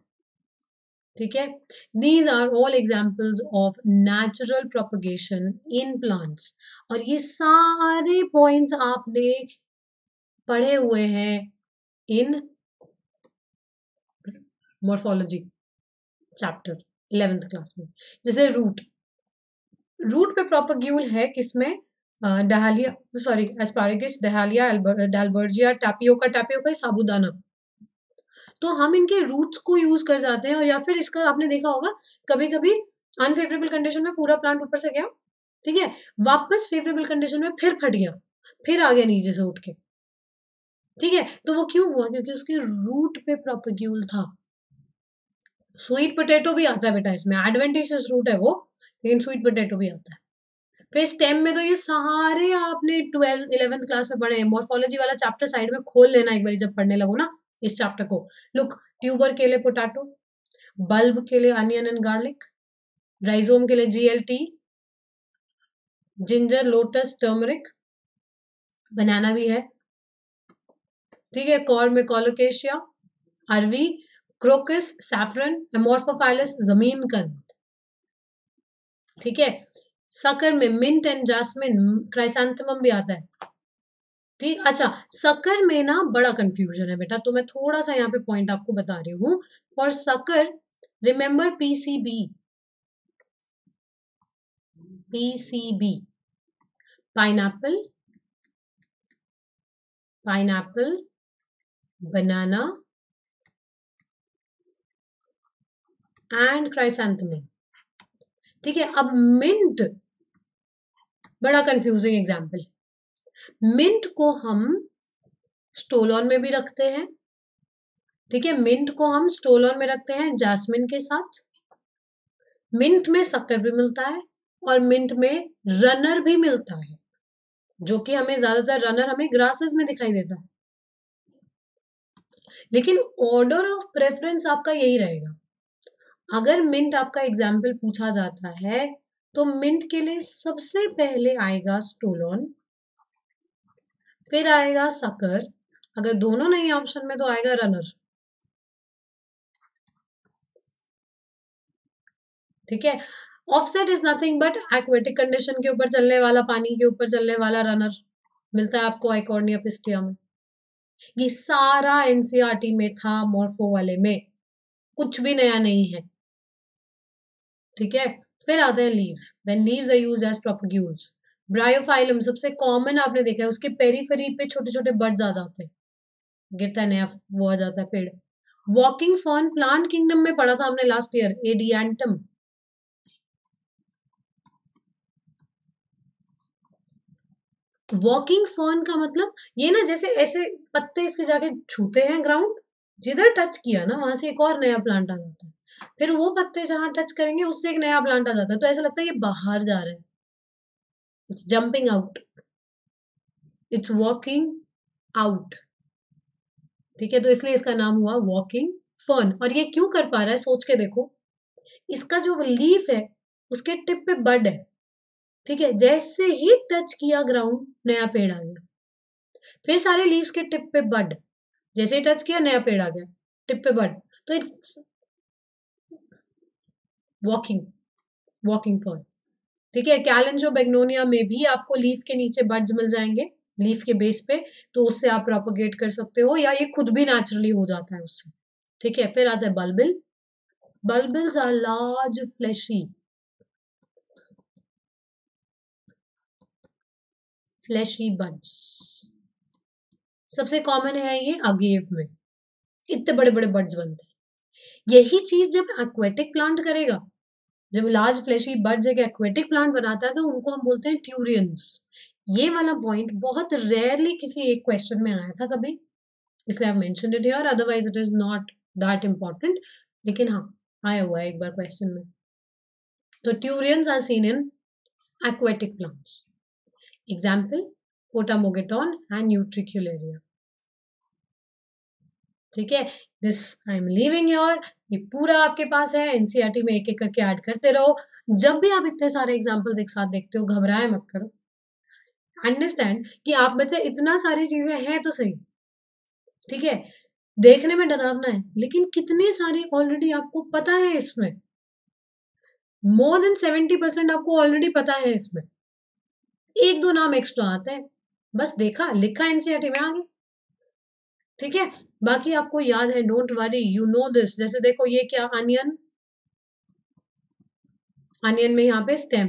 A: ठीक है. These are all examples of natural propagation in plants. और ये सारे पॉइंट्स आपने पढ़े हुए हैं इन मॉर्फोलॉजी चैप्टर 11th क्लास में. जैसे रूट पे प्रोपग्यूल है किसमें? डहालिया, सॉरी, एस्पारेगस, डहालिया, डालबर्जिया, टैपियोका साबूदाना. तो हम इनके रूट्स को यूज कर जाते हैं. और या फिर इसका आपने देखा होगा कभी कभी अनफेवरेबल कंडीशन में पूरा प्लांट ऊपर से गया, ठीक है, वापस फेवरेबल कंडीशन में फिर फट गया, फिर आ गया नीचे से उठ के. ठीक है. तो वो क्यों हुआ? क्योंकि उसके रूट पे प्रोपग्यूल था. स्वीट पोटैटो भी आता है बेटा इसमें, एडवेंटिशियस रूट है वो, लेकिन स्वीट पोटैटो भी आता है. फिर स्टेम में तो ये सारे आपने 11th क्लास में पढ़े हैं. मॉर्फोलॉजी वाला चैप्टर साइड में खोल लेना एक बार जब पढ़ने लगो ना इस चैप्टर को. लुक, ट्यूबर के लिए पोटैटो, बल्ब के लिए अनियन एंड गार्लिक, राइजोम के लिए GLT, जिंजर, लोटस, टर्मरिक, बनाना भी है. ठीक है. कॉर्ड में कोलोकेशिया, अरवी, क्रोकस, सैफरन, एमोर्फोफाइलस, जमीन कंद. ठीक है. सकर में मिंट एंड जास्मिन, क्राइसैंथेमम भी आता है. ठीक. अच्छा, सकर में ना बड़ा कंफ्यूजन है बेटा, तो मैं थोड़ा सा यहाँ पे पॉइंट आपको बता रही हूँ. For sucker remember PCB, pineapple, banana and chrysanthemum. ठीक है. अब मिंट बड़ा कंफ्यूजिंग एग्जाम्पल. मिंट को हम स्टोलॉन में भी रखते हैं. ठीक है. मिंट को हम स्टोलॉन में रखते हैं जास्मिन के साथ. मिंट में शक्कर भी मिलता है और मिंट में रनर भी मिलता है, जो कि हमें ज्यादातर रनर हमें ग्रासेस में दिखाई देता है. लेकिन ऑर्डर ऑफ प्रेफरेंस आपका यही रहेगा. अगर मिंट आपका एग्जाम्पल पूछा जाता है तो मिंट के लिए सबसे पहले आएगा स्टोलॉन, फिर आएगा सकर. अगर दोनों नहीं ऑप्शन में तो आएगा रनर. ठीक है. Offset is nothing but aquatic condition के ऊपर चलने वाला, पानी के ऊपर चलने वाला रनर मिलता है आपको आइकॉर्निया पिस्टिया में. ये सारा NCERT में था, मॉर्फो वाले में कुछ भी नया नहीं है. ठीक है. फिर आते हैं leaves. When leaves are used as propagules. Bryophyllum सबसे कॉमन आपने देखा है, उसके पेरीफेरी पे छोटे छोटे बड्स आ जाते हैं, गिरता है नया वो आ जाता है पेड़. वॉकिंग फर्न प्लांट किंगडम में पढ़ा था हमने last year, adiantum. Walking fern का मतलब ये ना, जैसे ऐसे पत्ते इसके जाके छूते हैं ग्राउंड, जिधर टच किया ना वहां से एक और नया प्लांट आ जाता है. फिर वो पत्ते जहां टच करेंगे उससे एक नया प्लांट आ जाता है. तो ऐसा लगता है ये बाहर जा रहा है. It's jumping out, it's walking out. ठीक है. तो इसलिए इसका नाम हुआ वॉकिंग फर्न. और ये क्यों कर पा रहा है सोच के देखो. इसका जो लीफ है उसके टिप पे बड है. ठीक है. जैसे ही टच किया ग्राउंड नया पेड़ आ गया. फिर सारे लीव्स के टिप पे बड, जैसे ही टच किया नया पेड़ आ गया, टिप पे बड. तो इट्स वॉकिंग फर्न. ठीक है, कैलेंडो बेगनोनिया में भी आपको लीफ के नीचे बड्स मिल जाएंगे, लीफ के बेस पे, तो उससे आप प्रोपोगेट कर सकते हो, या ये खुद भी नेचुरली हो जाता है उससे। ठीक है, फिर आता है bulbil. Bulbils are large, fleshy buds. सबसे कॉमन है ये अगेव में, इतने बड़े बड़े बड्स बनते हैं। यही चीज जब एक्वेटिक प्लांट करेगा, जब लार्ज फ्लैशी बड्स एक एक्वेटिक प्लांट बनाता है, तो उनको हम बोलते हैं ट्यूरियंस। ये वाला पॉइंट बहुत रेयरली किसी एक क्वेश्चन में आया था कभी, इसलिए I mentioned it here, otherwise it is not that important, लेकिन हाँ आया हुआ है एक बार क्वेश्चन में। तो turions are seen in aquatic plants. Example, Potamogeton and Utricularia. ठीक है, this I am leaving your, ये पूरा आपके पास है, एनसीईआरटी में एक एक करके ऐड करते रहो। जब भी आप इतने सारे एग्जांपल्स एक साथ देखते हो, घबराए मत करो, अंडरस्टैंड कि आप में से इतना सारी चीजें हैं तो सही, ठीक है, देखने में डरावना है, लेकिन कितने सारे ऑलरेडी आपको पता है इसमें, मोर देन 70% आपको ऑलरेडी पता है इसमें, एक दो नाम एक्स्ट्रा आता है, बस देखा लिखा एनसीईआरटी में आगे, ठीक है, बाकी आपको याद है, don't worry, you know this. जैसे देखो ये क्या, अनियन, अनियन में यहाँ पे stem,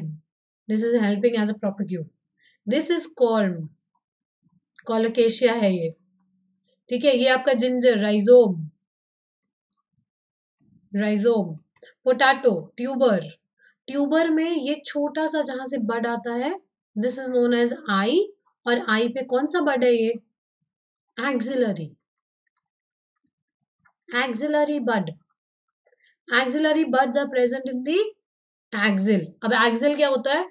A: this is helping as a propagule, this is corm, colocasia है ये, ठीक है, ये आपका ginger, rhizome, rhizome, potato, tuber, tuber में ये छोटा सा जहां से बड आता है, this is known as eye, और आई पे कौन सा बड है ये, axillary, axillary bud, axillary buds are present in the axil। अब axil क्या होता है,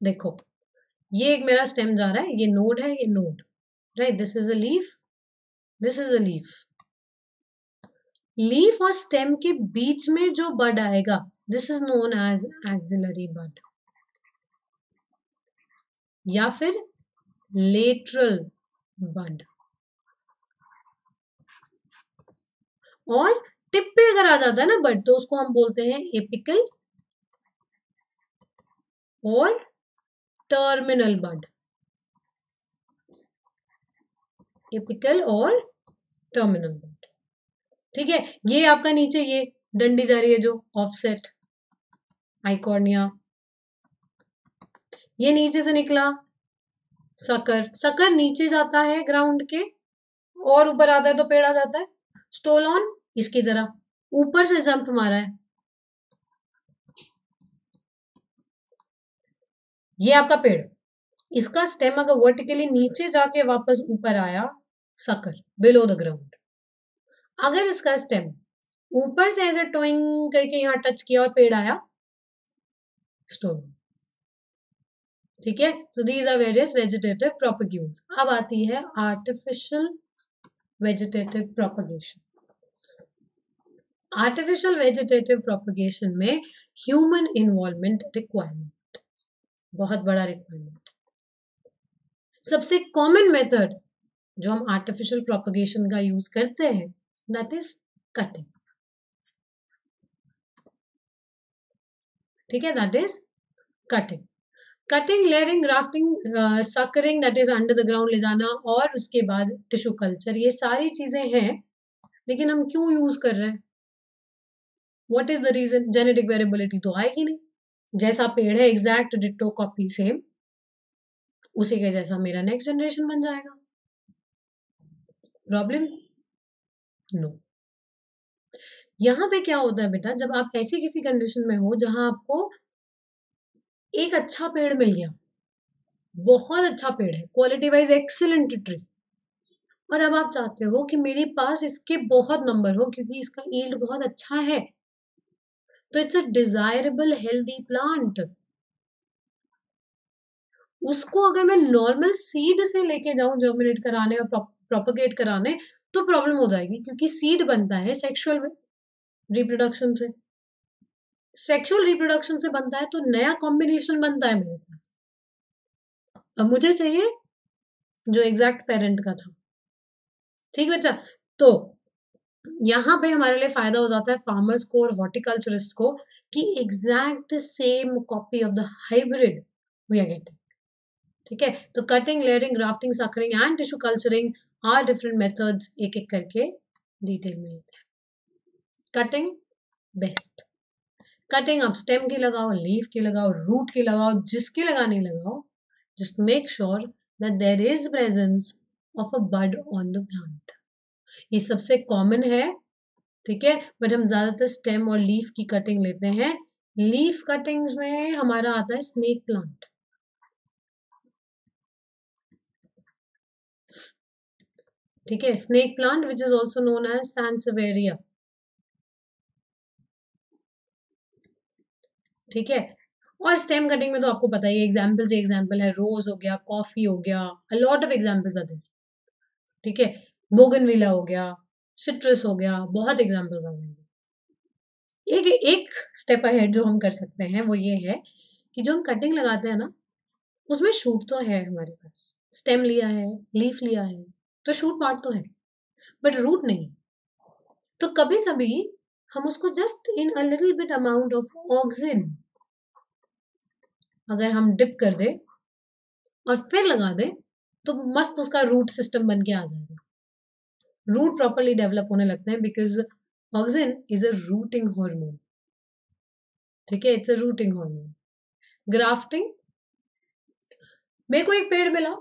A: देखो ये एक मेरा स्टेम जा रहा है, ये नोड है, ये node, right, this is a leaf, this is a leaf, leaf और स्टेम के बीच में जो बड आएगा, this is known as axillary bud, या फिर लेटरल बड, और टिप पे अगर आ जाता है ना बड, तो उसको हम बोलते हैं एपिकल और टर्मिनल बड, एपिकल और टर्मिनल बड, ठीक है। ये आपका नीचे ये डंडी जा रही है जो ऑफसेट आइकॉर्निया, ये नीचे से निकला सकर, सकर नीचे जाता है ग्राउंड के, और ऊपर आता है तो पेड़ आ जाता है, स्टोलॉन इसकी तरह ऊपर से जंप मारा है, ये आपका पेड़, इसका स्टेम अगर वर्टिकली नीचे जाके वापस ऊपर आया, सकर बिलो द ग्राउंड, अगर इसका स्टेम ऊपर से ऐसे टोइंग करके यहाँ टच किया और पेड़ आया, स्टोन, ठीक है। So these are various vegetative propagules. अब आती है artificial vegetative propagation. Artificial vegetative propagation में ह्यूमन इन्वॉल्वमेंट रिक्वायरमेंट, बहुत बड़ा रिक्वायरमेंट। सबसे कॉमन मेथड जो हम आर्टिफिशियल प्रोपेगेशन का यूज करते हैं, दैट इज कटिंग, ठीक है, that is cutting, cutting, layering, grafting, suckering, that is under the ground ले जाना, और उसके बाद टिश्यू कल्चर, ये सारी चीजें हैं, लेकिन हम क्यों यूज कर रहे हैं, what is the reason, genetic variability तो आएगी नहीं, जैसा पेड़ है एग्जैक्ट डिट्टो कॉपी सेम, उसी के जैसा मेरा नेक्स्ट जनरेशन बन जाएगा, प्रॉब्लम नो। यहां पे क्या होता है बेटा, जब आप ऐसी किसी कंडीशन में हो जहां आपको एक अच्छा पेड़ मिल गया, बहुत अच्छा पेड़ है, क्वालिटी वाइज एक्सीलेंट ट्री, और अब आप चाहते हो कि मेरे पास इसके बहुत नंबर हो क्योंकि इसका यील्ड बहुत अच्छा है, तो it's a desirable healthy plant, उसको अगर मैं नॉर्मल सीड से लेके जाऊं जर्मिनेट कराने और प्रोपगेट कराने, तो प्रॉब्लम हो जाएगी, क्योंकि सीड बनता है सेक्सुअल रिप्रोडक्शन से, सेक्सुअल रिप्रोडक्शन से बनता है, तो नया कॉम्बिनेशन बनता है मेरे पास, अब मुझे चाहिए जो एग्जैक्ट पेरेंट का था, ठीक बच्चा। तो यहाँ पे हमारे लिए फायदा हो जाता है फार्मर्स को और हॉर्टिकल्चरिस्ट को, कि exact same copy of the hybrid we are getting. ठीक है, तो cutting, layering, grafting, suckering and tissue culturing are different methods, एक एक करके डिटेल में लेते हैं। कटिंग बेस्ट, कटिंग आप स्टेम की लगाओ, लीफ की लगाओ, रूट की लगाओ, जिसकी लगानी लगाओ, just make sure that there is presence of a bud on the plant. ये सबसे कॉमन है, ठीक है, बट हम ज्यादातर स्टेम और लीफ की कटिंग लेते हैं। लीफ कटिंग्स में हमारा आता है स्नेक प्लांट। ठीक है, snake plant which is also known as sansevieria. ठीक है, और स्टेम कटिंग में तो आपको पता ही, एग्जाम्पल है, रोज हो गया, कॉफी हो गया, अ लॉट ऑफ एग्जाम्पल्स आते हैं। ठीक है, बोगनविला हो गया, सिट्रस हो गया, बहुत एग्जाम्पल्स आ गए। एक एक स्टेप अहेड जो हम कर सकते हैं वो ये है कि जो हम कटिंग लगाते हैं ना, उसमें शूट तो है हमारे पास, स्टेम लिया है, लीफ लिया है, तो शूट पार्ट तो है, बट रूट नहीं। तो कभी कभी हम उसको just in a little bit amount of auxin अगर हम डिप कर दे और फिर लगा दे, तो मस्त उसका रूट सिस्टम बन के आ जाएगा। रूट प्रॉपरली डेवलप होने लगते हैं because auxin is a routing hormone. ठीक है, it's a routing hormone. Grafting, मेरे को एक पेड़ मिला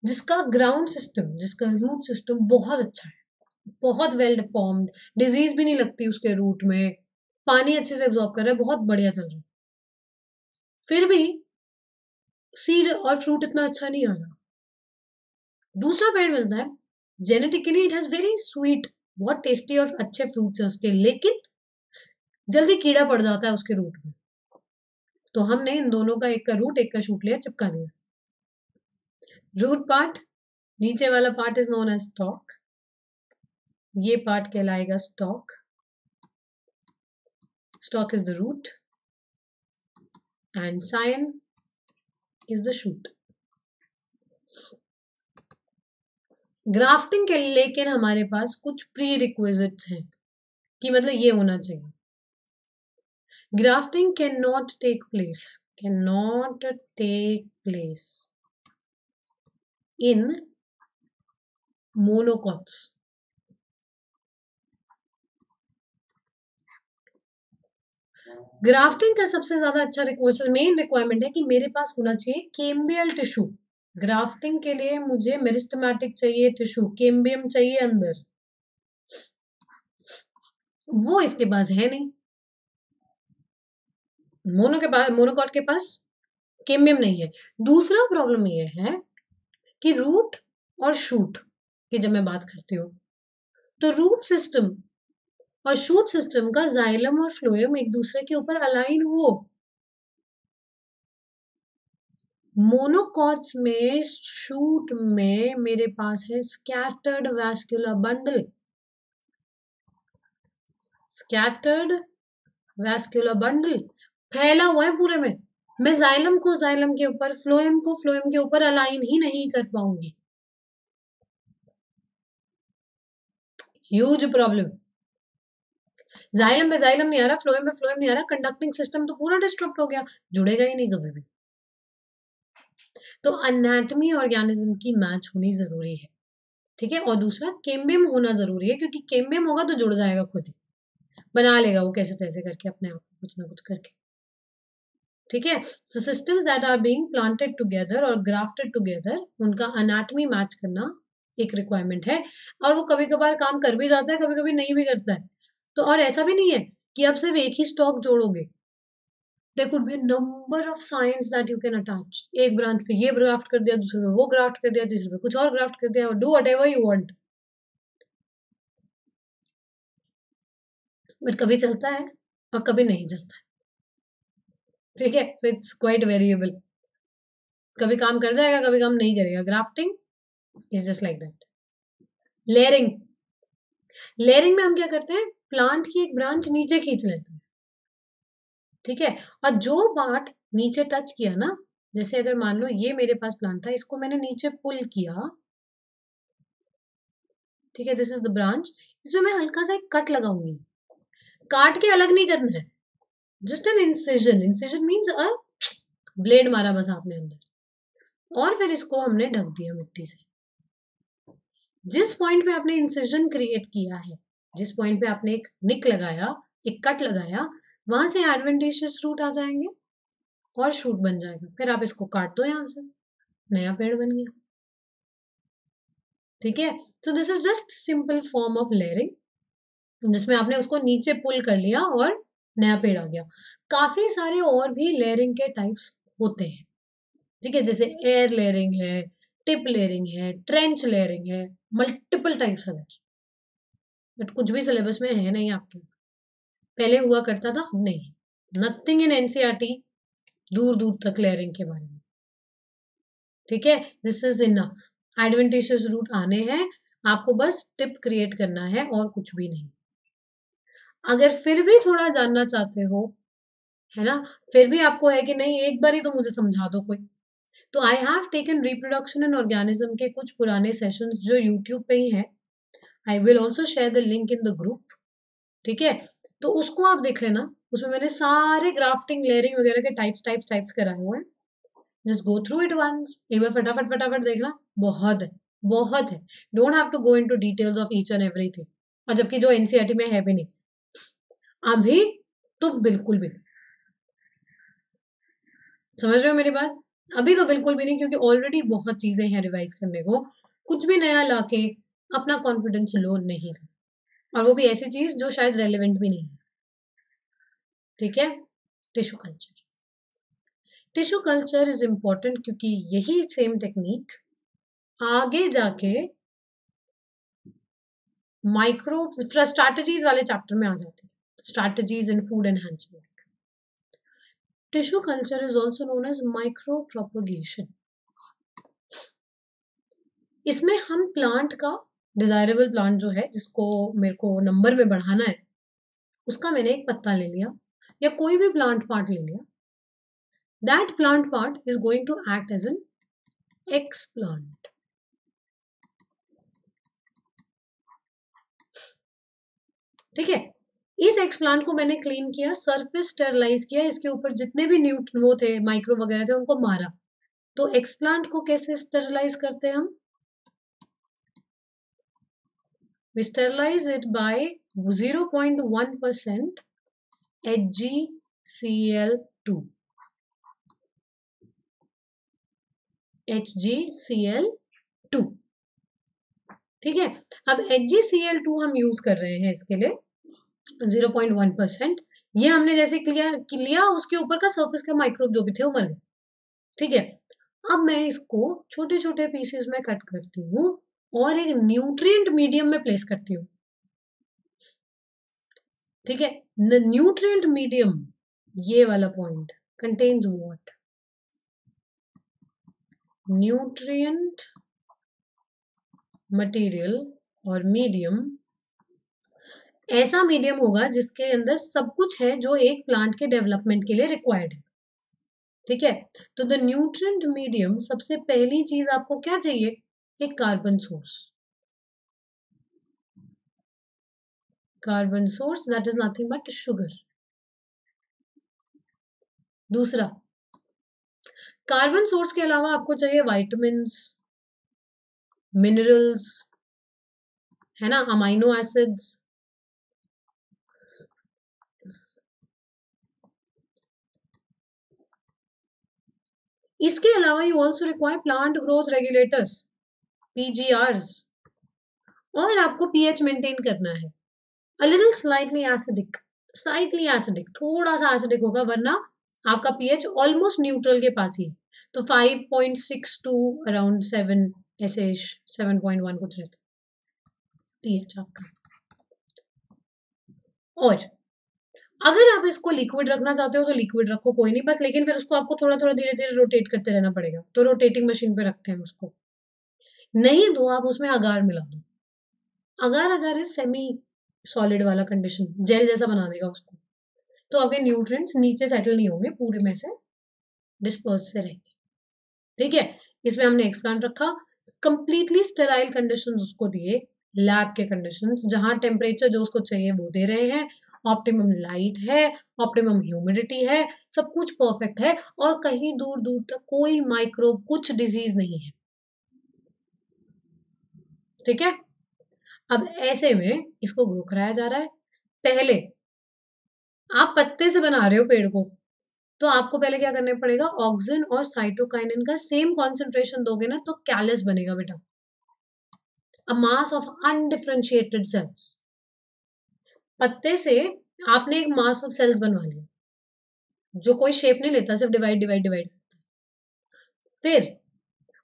A: जिसका ग्राउंड सिस्टम, जिसका रूट सिस्टम बहुत अच्छा है, बहुत वेल फॉर्म्ड, डिजीज भी नहीं लगती उसके रूट में, पानी अच्छे से एब्जॉर्ब कर रहा है, बहुत बढ़िया चल रहा है, फिर भी सीड और फ्रूट इतना अच्छा नहीं आ रहा। दूसरा पेड़ मिलता है, genetically it has very sweet, बहुत टेस्टी और अच्छे फ्रूट्स है उसके, लेकिन जल्दी कीड़ा पड़ जाता है उसके रूट में। तो हमने इन दोनों का, एक का रूट एक का शूट लिया, चिपका दिया। रूट पार्ट, नीचे वाला part is known as stock, ये पार्ट कहलाएगा stock. Stock is the root and scion is the shoot. Grafting के लिए लेकिन हमारे पास कुछ प्री रिक्विजिट्स हैं कि मतलब ये होना चाहिए। Grafting cannot take place in monocots। Grafting का सबसे ज्यादा अच्छा मेन रिक्वायरमेंट है कि मेरे पास होना चाहिए केम्बियल टिश्यू। ग्राफ्टिंग के लिए मुझे मेरिस्टेमेटिक चाहिए टिश्यू, केम्बियम चाहिए अंदर, वो इसके पास है नहीं। मोनोकॉट के पास केम्बियम नहीं है। दूसरा प्रॉब्लम ये है कि रूट और शूट की जब मैं बात करती हूँ, तो रूट सिस्टम और शूट सिस्टम का जाइलम और फ्लोएम एक दूसरे के ऊपर अलाइन हो। मोनोकॉट्स में, शूट में मेरे पास है scattered vascular bundle. Scattered vascular bundle फैला हुआ है पूरे में। मैं जाइलम को जाइलम के ऊपर, फ्लोएम को फ्लोएम के ऊपर अलाइन ही नहीं कर पाऊंगी। Huge problem. जाइलम में जाइलम नहीं आ रहा, फ्लोएम में फ्लोएम नहीं आ रहा, कंडक्टिंग सिस्टम तो पूरा डिस्टर्ब हो गया, जुड़ेगा ही नहीं कभी भी। तो एनाटॉमी ऑर्गेनिज्म की मैच होनी जरूरी है। ठीक है, और दूसरा केम्बियम होना जरूरी है, क्योंकि केम्बियम होगा तो जुड़ जाएगा, खुद ही बना लेगा वो कैसे तैसे करके अपने आप को, कुछ ना कुछ करके। ठीक है, so systems that are being planted together और ग्राफ्टेड टुगेदर, उनका एनाटॉमी मैच करना एक रिक्वायरमेंट है। और वो कभी कभार काम कर भी जाता है, कभी कभी नहीं भी करता है। तो और ऐसा भी नहीं है कि आप सिर्फ एक ही स्टॉक जोड़ोगे। There could be number of scions that you can attach. एक ब्रांच पे ये ग्राफ्ट कर दिया, दूसरे पे वो ग्राफ्ट कर दिया, तीसरे पे कुछ और ग्राफ्ट कर दिया, do whatever you want, but कभी चलता है और कभी नहीं चलता है। ठीक है, सो इट्स क्वाइट वेरिएबल, कभी काम कर जाएगा, कभी काम नहीं करेगा। Grafting is just like that. Layering, layering में हम क्या करते हैं, प्लांट की एक ब्रांच नीचे खींच लेते हैं। ठीक है, और जो पार्ट नीचे टच किया ना, जैसे अगर मान लो ये मेरे पास प्लांट था, इसको मैंने नीचे पुल किया, ठीक है, दिस इज द ब्रांच, इसमें मैं हल्का सा एक कट लगाऊंगी। काट के अलग नहीं करना है, just an incision, incision means a blade मारा बस आपने अंदर, और फिर इसको हमने ढक दिया मिट्टी से। जिस पॉइंट पे आपने इंसिजन क्रिएट किया है, जिस पॉइंट पे आपने एक निक लगाया, एक कट लगाया, वहां से एडवेंटिशियस रूट आ जाएंगे और शूट बन जाएगा। फिर आप इसको काट दो, यहां से नया पेड़ बन गया। ठीक है, तो this is just simple form of layering, जिसमें आपने उसको नीचे पुल कर लिया और नया पेड़ आ गया। काफी सारे और भी लेयरिंग के टाइप्स होते हैं। ठीक है, जैसे एयर लेयरिंग है, टिप लेयरिंग है, ट्रेंच लेयरिंग है, मल्टीपल टाइप्स है, बट कुछ भी सिलेबस में है नहीं आपके। पहले हुआ करता था, अब नहीं। नथिंग इन एनसीईआरटी दूर दूर तक लेयरिंग के बारे में। ठीक है, this is enough. Adventitious root आने हैं, आपको बस टिप क्रिएट करना है और कुछ भी नहीं। अगर फिर भी थोड़ा जानना चाहते हो, है ना, फिर भी आपको है कि नहीं एक बार ही तो मुझे समझा दो कोई, तो I have taken reproduction in organism के कुछ पुराने सेशंस जो यूट्यूब पे ही है। I will also share the link in the group. ठीक है, तो उसको आप देख लेना, उसमें मैंने सारे ग्राफ्टिंग लेयरिंग वगैरह के टाइप्स कराए हुए हैं। Just go through it once, एक बार फटाफट फटाफट देखना, बहुत है, बहुत है। Don't have to go into details of each and everything, और जबकि जो एनसीईआरटी में है भी नहीं अभी, तो बिल्कुल भी नहीं। समझ रहे हो मेरी बात? अभी तो बिल्कुल भी नहीं, क्योंकि ऑलरेडी बहुत चीजें हैं रिवाइज करने को। कुछ भी नया लाके अपना कॉन्फिडेंस लो नहीं कर, और वो भी ऐसी चीज जो शायद रेलेवेंट भी नहीं है। ठीक है, tissue culture. Tissue culture is important क्योंकि यही सेम टेक्निक आगे जाके माइक्रो स्ट्रैटेजीज वाले चैप्टर में आ जाते हैं, strategies in food enhancement. Tissue culture is also known as micro propagation. इसमें हम प्लांट का, डिजायरेबल प्लांट जो है जिसको मेरे को नंबर में बढ़ाना है, उसका मैंने एक पत्ता ले लिया या कोई भी प्लांट पार्ट ले लिया। That plant part is going to act as an explant. ठीक है, इस एक्स प्लांट को मैंने क्लीन किया, सरफेस स्टेरलाइज किया, इसके ऊपर जितने भी न्यूट वो थे, माइक्रो वगैरह थे, उनको मारा। तो एक्स प्लांट को कैसे स्टेरलाइज करते हैं हम? We sterilize it by 0.1% HgCl2. HgCl2। ठीक है, अब HgCl2 हम यूज कर रहे हैं इसके लिए 0.1%। ये हमने जैसे क्लियर लिया, उसके ऊपर का सरफेस का माइक्रोब जो भी थे वो मर गए। ठीक है, अब मैं इसको छोटे छोटे पीसेस में कट करती हूँ और एक न्यूट्रिएंट मीडियम में प्लेस करती हूँ। ठीक है, द न्यूट्रिएंट मीडियम, ये वाला point, contains what? Nutrient material और मीडियम, ऐसा मीडियम होगा जिसके अंदर सब कुछ है जो एक प्लांट के डेवलपमेंट के लिए रिक्वायर्ड है। ठीक है, तो द न्यूट्रिएंट मीडियम, सबसे पहली चीज आपको क्या चाहिए? एक carbon source. Carbon source that is nothing but sugar. दूसरा, कार्बन सोर्स के अलावा आपको चाहिए वाइटामिन्स, मिनरल्स, है ना, अमाइनो एसिड्स। इसके अलावा you also require plant growth regulators, PGRs, और आपको पीएच मेंटेन करना है। अ लिटिल स्लाइटली एसिडिक, थोड़ा सा एसिडिक होगा, वरना आपका पीएच ऑलमोस्ट न्यूट्रल के पास ही है। तो 5.6 टू अराउंड 7, ऐसे 7.1 कुछ रहता पीएच आपका। और अगर आप इसको लिक्विड रखना चाहते हो तो लिक्विड रखो, कोई नहीं, बस लेकिन फिर उसको आपको थोड़ा थोड़ा धीरे धीरे रोटेट करते रहना पड़ेगा, तो रोटेटिंग मशीन पे रखते हैं उसको। नहीं तो आप उसमें अगार मिला दो। अगार इज सेमी सॉलिड वाला कंडीशन, जेल जैसा बना देगा उसको, तो आपके न्यूट्रिएंट्स नीचे सेटल नहीं होंगे, पूरे में से डिस्पर्स से रहेंगे। ठीक है, इसमें हमने एक्सप्लांट रखा, कंप्लीटली स्टेराइल कंडीशंस उसको दिए, लैब के कंडीशंस, जहां टेम्परेचर जो उसको चाहिए वो दे रहे हैं, ऑप्टिमम लाइट है, ऑप्टिमम ह्यूमिडिटी है, सब कुछ परफेक्ट है और कहीं दूर दूर तक कोई माइक्रोब, कुछ डिजीज नहीं है। ठीक है, अब ऐसे में इसको ग्रो कराया जा रहा है। पहले आप पत्ते से बना रहे हो पेड़ को, तो आपको पहले क्या करना पड़ेगा, ऑक्सिन और साइटोकाइनिन का सेम कॉन्सेंट्रेशन दोगे ना तो कैलस बनेगा बेटा, अ मास ऑफ अनडिफरेंशिएटेड सेल्स। पत्ते से आपने एक मास ऑफ सेल्स बनवा लिया जो कोई शेप नहीं लेता, सिर्फ डिवाइड डिवाइड डिवाइड। फिर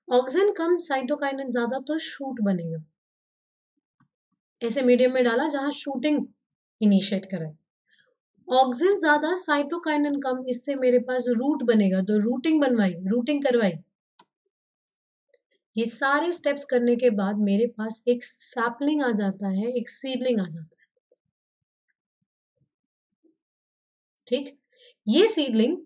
A: ऑक्सिन कम साइटोकाइनिन ज्यादा तो शूट बनेगा, ऐसे मीडियम में डाला जहां शूटिंग इनिशिएट करे। ऑक्सिन ज्यादा साइटोकाइनिन कम, इससे मेरे पास रूट बनेगा, तो रूटिंग बनवाई, रूटिंग करवाई। ये सारे स्टेप्स करने के बाद मेरे पास एक सैपलिंग आ जाता है, एक सीडलिंग आ जाता है। ठीक, ये सीडलिंग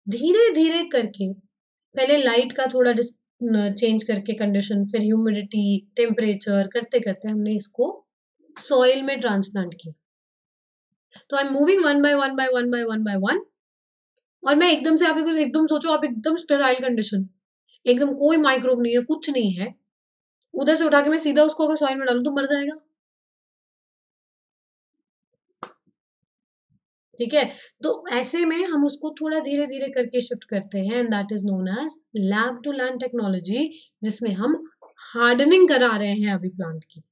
A: धीरे धीरे करके, पहले लाइट का थोड़ा चेंज करके कंडीशन, फिर ह्यूमिडिटी, टेम्परेचर करते करते हमने इसको सॉइल में ट्रांसप्लांट किया। तो I am moving one by one by one by one by one, और मैं एकदम से, आप एकदम सोचो, आप एकदम स्टेराइल कंडीशन, एकदम कोई माइक्रोब नहीं है, कुछ नहीं है, उधर से उठा के मैं सीधा उसको अगर सॉइल में डालूं तो मर जाएगा। ठीक है, तो ऐसे में हम उसको थोड़ा धीरे धीरे करके शिफ्ट करते हैं, and that is known as lab to land technology, जिसमें हम हार्डनिंग करा रहे हैं अभी प्लांट की,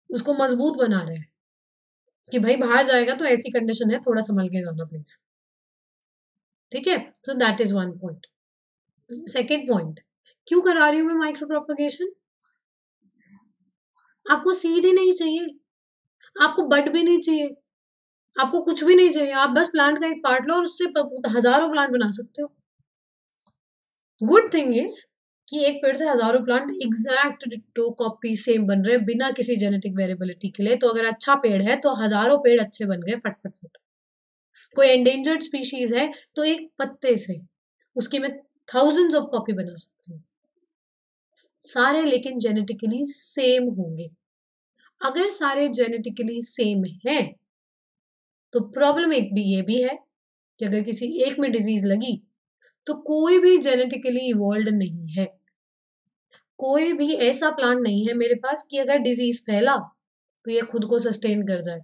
A: उसको मजबूत बना रहे हैं कि भाई बाहर जाएगा तो ऐसी कंडीशन है, थोड़ा संभल के जाना प्लीज। ठीक है, so that is one point. Second point, क्यों करा रही हूं मैं माइक्रो प्रोपगेशन? आपको सीड ही नहीं चाहिए, आपको बड भी नहीं चाहिए, आपको कुछ भी नहीं चाहिए, आप बस प्लांट का एक पार्ट लो और उससे हजारों प्लांट बना सकते हो। गुड थिंग इज कि एक पेड़ से हजारों plant exact ditto copy same बन रहे हैं बिना किसी जेनेटिक वेरिएबिलिटी के लिए। तो अगर अच्छा पेड़ है तो हजारों पेड़ अच्छे बन गए, फट फट फट। कोई एंडेंजर्ड स्पीशीज है तो एक पत्ते से उसकी मैं थाउजेंड्स ऑफ कॉपी बना सकती हूँ, सारे लेकिन जेनेटिकली सेम होंगे। अगर सारे जेनेटिकली सेम हैं तो प्रॉब्लम एक भी ये भी है कि अगर किसी एक में डिजीज लगी तो कोई भी जेनेटिकली इवॉल्व नहीं है, कोई भी ऐसा प्लांट नहीं है मेरे पास कि अगर डिजीज फैला तो ये खुद को सस्टेन कर जाए।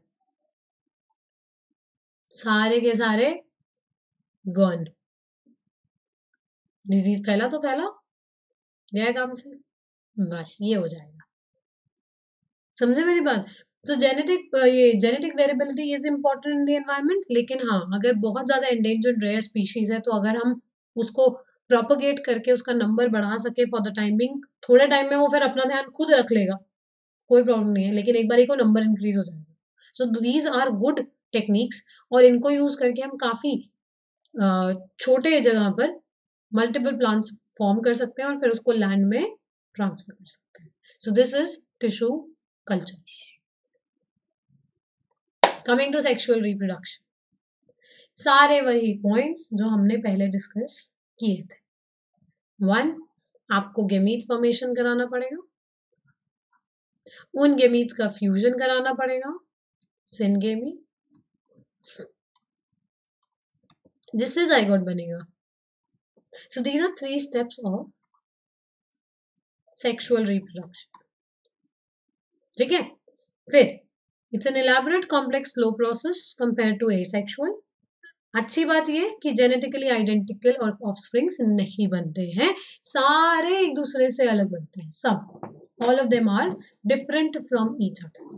A: सारे के सारे गॉन, डिजीज फैला तो फैला, गया काम से, बस ये हो जाएगा। समझे मेरी बात? तो ये genetic variability is important in the environment, लेकिन हाँ, अगर बहुत ज्यादा एंडेंजर्ड रेयर स्पीशीज है तो अगर हम उसको प्रोपोगेट करके उसका नंबर बढ़ा सके फॉर द टाइमिंग, थोड़े टाइम में वो फिर अपना ध्यान खुद रख लेगा, कोई प्रॉब्लम नहीं है, लेकिन एक बार को नंबर इंक्रीज हो जाएगा। So these are good techniques, और इनको यूज करके हम काफी छोटे जगह पर मल्टीपल प्लांट्स फॉर्म कर सकते हैं और फिर उसको लैंड में ट्रांसफर कर सकते हैं। So this is tissue culture. Coming to sexual reproduction, सारे वही पॉइंट्स जो हमने पहले डिस्कस किए थे। वन, आपको गेमीट फॉर्मेशन कराना पड़ेगा, उन गेमीट्स का फ्यूजन कराना पड़ेगा, सिनगेमी, जिससे जाइगोट बनेगा। So these are 3 steps of sexual reproduction. ठीक है, फिर it's an elaborate complex slow process compare to asexual. अच्छी बात ये कि जेनेटिकली आइडेंटिकल और ऑफस्प्रिंग्स नहीं बनते हैं, सारे एक दूसरे से अलग बनते हैं, सब, all of them are different from each other.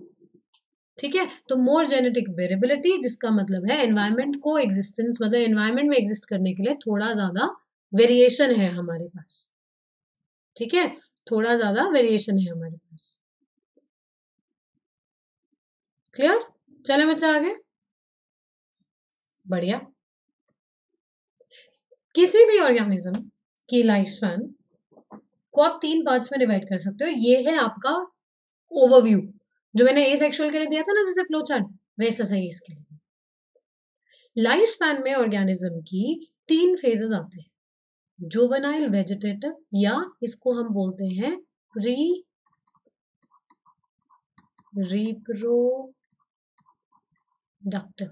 A: ठीक है, तो मोर जेनेटिक वेरिएबिलिटी, जिसका मतलब है एनवायरमेंट को एग्जिस्टेंस, मतलब एनवायरमेंट में एग्जिस्ट करने के लिए थोड़ा ज्यादा वेरिएशन है हमारे पास। ठीक है, थोड़ा ज्यादा वेरिएशन है हमारे पास। क्लियर? चले बच्चा आगे, बढ़िया। किसी भी ऑर्गेनिज्म की लाइफ स्पैन को आप 3 पार्ट्स में डिवाइड कर सकते हो। ये है आपका ओवरव्यू, जो मैंने एसेक्सुअल के लिए दिया था ना जैसे फ्लो चार्ट, वैसा सही इसके लिए। लाइफ स्पैन में ऑर्गेनिज्म की 3 फेजेस आते हैं, जुवेनाइल, वेजिटेटिव, या इसको हम बोलते हैं pre reproductive reproductive,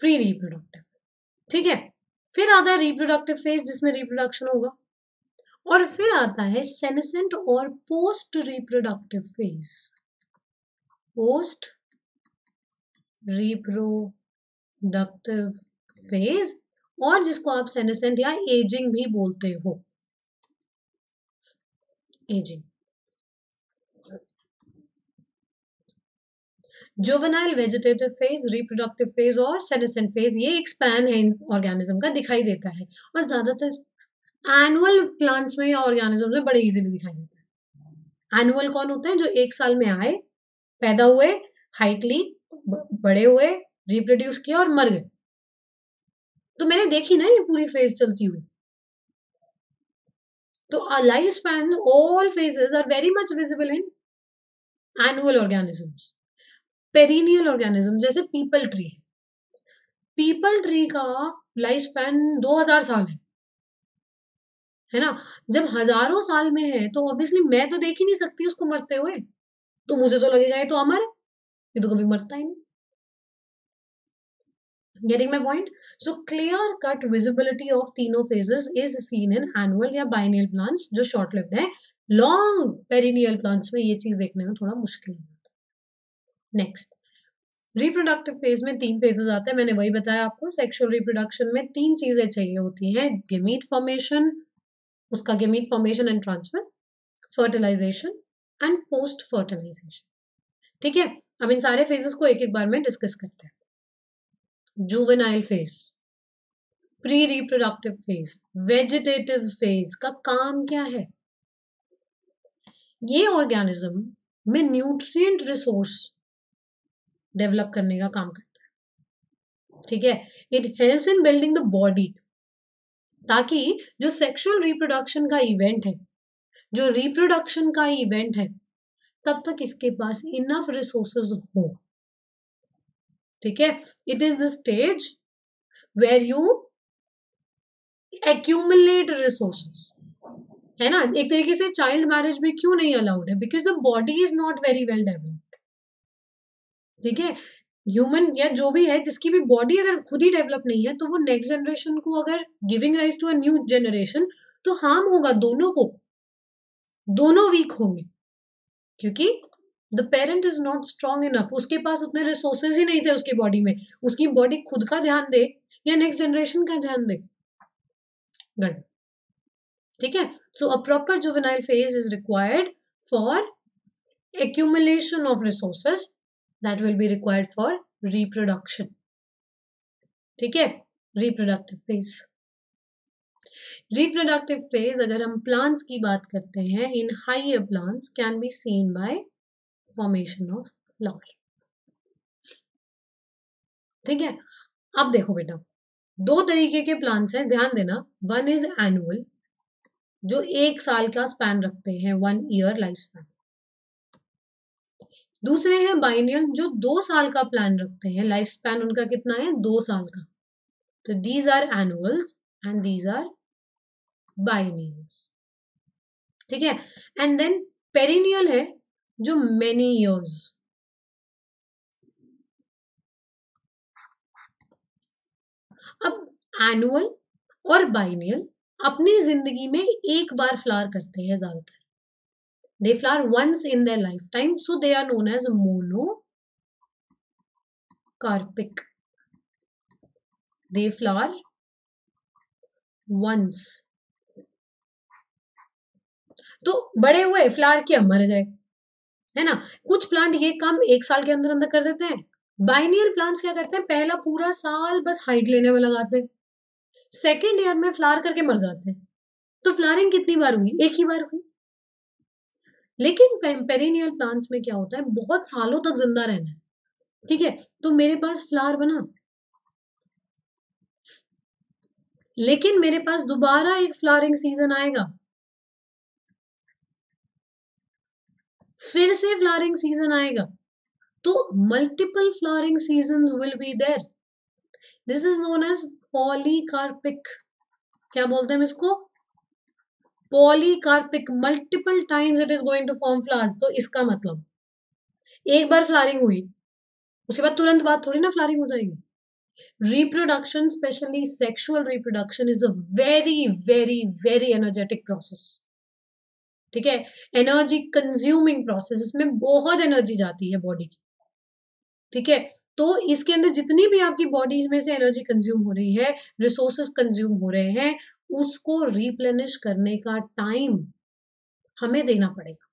A: pre reproductive, ठीक है। फिर आता है रिप्रोडक्टिव फेज जिसमें रिप्रोडक्शन होगा, और फिर आता है सेनेसेंट और post reproductive phase, post reproductive phase, और जिसको आप सेनेसेंट या एजिंग भी बोलते हो, ageing. Juvenile vegetative phase, reproductive phase और सेनेसेंट फेज, ये एक स्पैन है इन ऑर्गेनिज्म का, दिखाई देता है, और ज्यादातर एनुअल प्लांट्स में या ऑर्गेनिज्म में बड़े इजीली दिखाई देता है। एनुअल कौन होते हैं? जो एक साल में आए, पैदा हुए, हाइट ली, बड़े हुए, रिप्रोड्यूस किया और मर गए। तो मैंने देखी ना ये पूरी फेज चलती हुई। तो life span, all phases are very much visible in annual organisms. Perennial organism जैसे पीपल ट्री, पीपल ट्री का लाइफ स्पैन 2000 साल है ना। जब हजारों साल में है तो ऑब्वियसली मैं तो देख ही नहीं सकती उसको मरते हुए, तो मुझे तो लगेगा ये तो अमर है, ये तो कभी मरता ही नहीं। Getting my point? So clear cut visibility of तीनों phases is seen in annual या biennial plants जो short lived है। long perennial plants में ये चीज देखने में थोड़ा मुश्किल है। नेक्स्ट, रिप्रोडक्टिव फेज में 3 फेजेस आते हैं, मैंने वही बताया आपको। सेक्सुअल रिप्रोडक्शन में 3 चीजें चाहिए होती हैं, गेमीट फॉर्मेशन, उसका gamete formation and transfer, fertilization and post fertilization, ठीक है। अब इन सारे फेजेस को एक एक बार में डिस्कस करते हैं। Juvenile phase, pre reproductive phase, vegetative phase का काम क्या है? ये ऑर्गेनिज्म में न्यूट्रिएंट रिसोर्स डेवलप करने का काम करता है, ठीक है। It helps in building the body, ताकि जो सेक्सुअल रिप्रोडक्शन का इवेंट है, जो रिप्रोडक्शन का इवेंट है, तब तक इसके पास इनफ रिसोर्सेज हो, ठीक है। It is the stage where you accumulate resources, है ना। एक तरीके से चाइल्ड मैरिज भी क्यों नहीं अलाउड है? Because the body is not very well developed, ठीक है। ह्यूमन या जो भी है, जिसकी भी बॉडी अगर खुद ही डेवलप नहीं है, तो वो नेक्स्ट जनरेशन को अगर giving rise to a new generation, तो हार्म होगा दोनों को, दोनों वीक होंगे, क्योंकि the parent is not strong enough, उसके पास उतने रिसोर्सेज ही नहीं थे उसकी बॉडी में, उसकी बॉडी खुद का ध्यान दे या नेक्स्ट जनरेशन का ध्यान दे, गड़, ठीक है। So a proper juvenile phase is required for accumulation of resources that will be required for reproduction, ठीक है। रिप्रोडक्टिव फेज, रिप्रोडक्टिव फेज अगर हम प्लांट्स की बात करते हैं, in higher plants can be seen by formation of flower, ठीक है। अब देखो बेटा, 2 तरीके के प्लांट्स हैं, ध्यान देना। वन इज एनुअल, जो 1 साल का स्पैन रखते हैं, 1 ईयर लाइफ स्पैन। दूसरे हैं बाइनियल, जो 2 साल का प्लान रखते हैं, लाइफ स्पैन उनका कितना है? 2 साल का। तो these are annuals and these are biennials, ठीक है। एंड देन पेरिनियल है, जो मेनी इयर्स। अब एनुअल और बाइनियल अपनी जिंदगी में एक बार फ्लावर करते हैं ज्यादातर, they flower once in their lifetime, so they are known as monocarpic, they flower once। तो बड़े हुए, फ्लावर किया, मर गए, है ना। कुछ प्लांट ये काम 1 साल के अंदर अंदर कर देते हैं। बाइनियल प्लांट्स क्या करते हैं? पहला पूरा साल बस हाइट लेने में लगाते हैं, सेकेंड ईयर में फ्लावर करके मर जाते हैं। तो फ्लावरिंग कितनी बार हुई? एक ही बार हुई। लेकिन पेरिनियल प्लांट्स में क्या होता है? बहुत सालों तक जिंदा रहना है, ठीक है। तो मेरे पास फ्लावर बना, लेकिन मेरे पास दोबारा एक फ्लावरिंग सीजन आएगा, फिर से फ्लावरिंग सीजन आएगा, तो multiple flowering season will be there. This is known as polycarpic. क्या बोलते हैं इसको? Polycarpic. Multiple times it is going to form flowers. तो इसका मतलब एक बार फ्लावरिंग हुई उसके बाद तुरंत बाद थोड़ी ना फ्लावरिंग हो जाएगी. Reproduction, especially sexual reproduction, is a very, very, very energetic process. ठीक है, एनर्जी कंज्यूमिंग प्रोसेस, इसमें बहुत एनर्जी जाती है बॉडी की. ठीक है, तो इसके अंदर जितनी भी आपकी बॉडी में से एनर्जी कंज्यूम हो रही है, रिसोर्सेस कंज्यूम हो रहे हैं, उसको रिप्लेनिश करने का टाइम हमें देना पड़ेगा.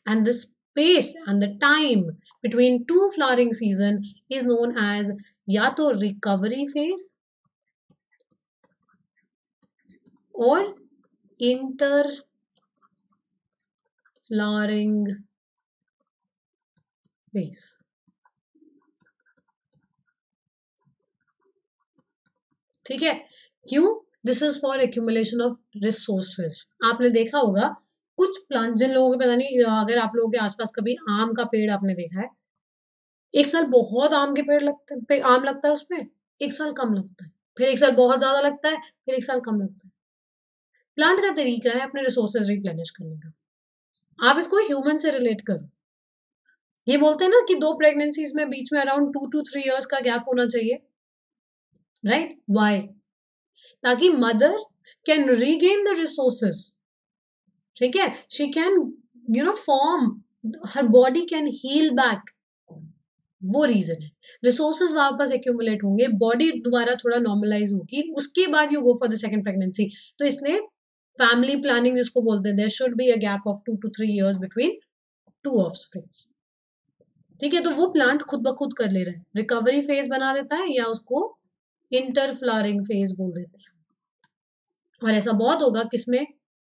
A: And the space and the time between two flowering season is known as या तो recovery phase और inter flowering phase. ठीक है, क्यों? This is for accumulation of resources. आपने देखा होगा कुछ प्लांट, जिन लोगों को पता नहीं, अगर आप लोगों के आसपास कभी आम का पेड़ आपने देखा है, एक साल बहुत आम के पेड़ लगते हैं, आम लगता है उसमें, एक साल कम लगता है, फिर एक साल बहुत ज्यादा लगता है, फिर एक साल कम लगता है. प्लांट का तरीका है अपने रिसोर्सेज रिप्लेनिश करने का. आप इसको ह्यूमन से रिलेट करो. ये बोलते हैं ना कि 2 प्रेगनेंसीज में बीच में अराउंड 2 to 3 इयर्स का गैप होना चाहिए, राइट? व्हाई? ताकि mother can regain the resources. ठीक है, she can form, her body can heal back. वो रीजन है. रिसोर्सेज वापस एक्यूमुलेट होंगे, बॉडी दोबारा थोड़ा नॉर्मलाइज होगी, उसके बाद you go for the second pregnancy. तो इसलिए फैमिली प्लानिंग जिसको बोलते हैं, there should be a gap of 2 to 3 years between 2 offsprings. ठीक है, तो वो प्लांट खुद ब खुद कर ले रहा है, रिकवरी फेज बना देता है या उसको इंटर फ्लावरिंग फेज बोल देते हैं. और ऐसा बहुत होगा किसमें?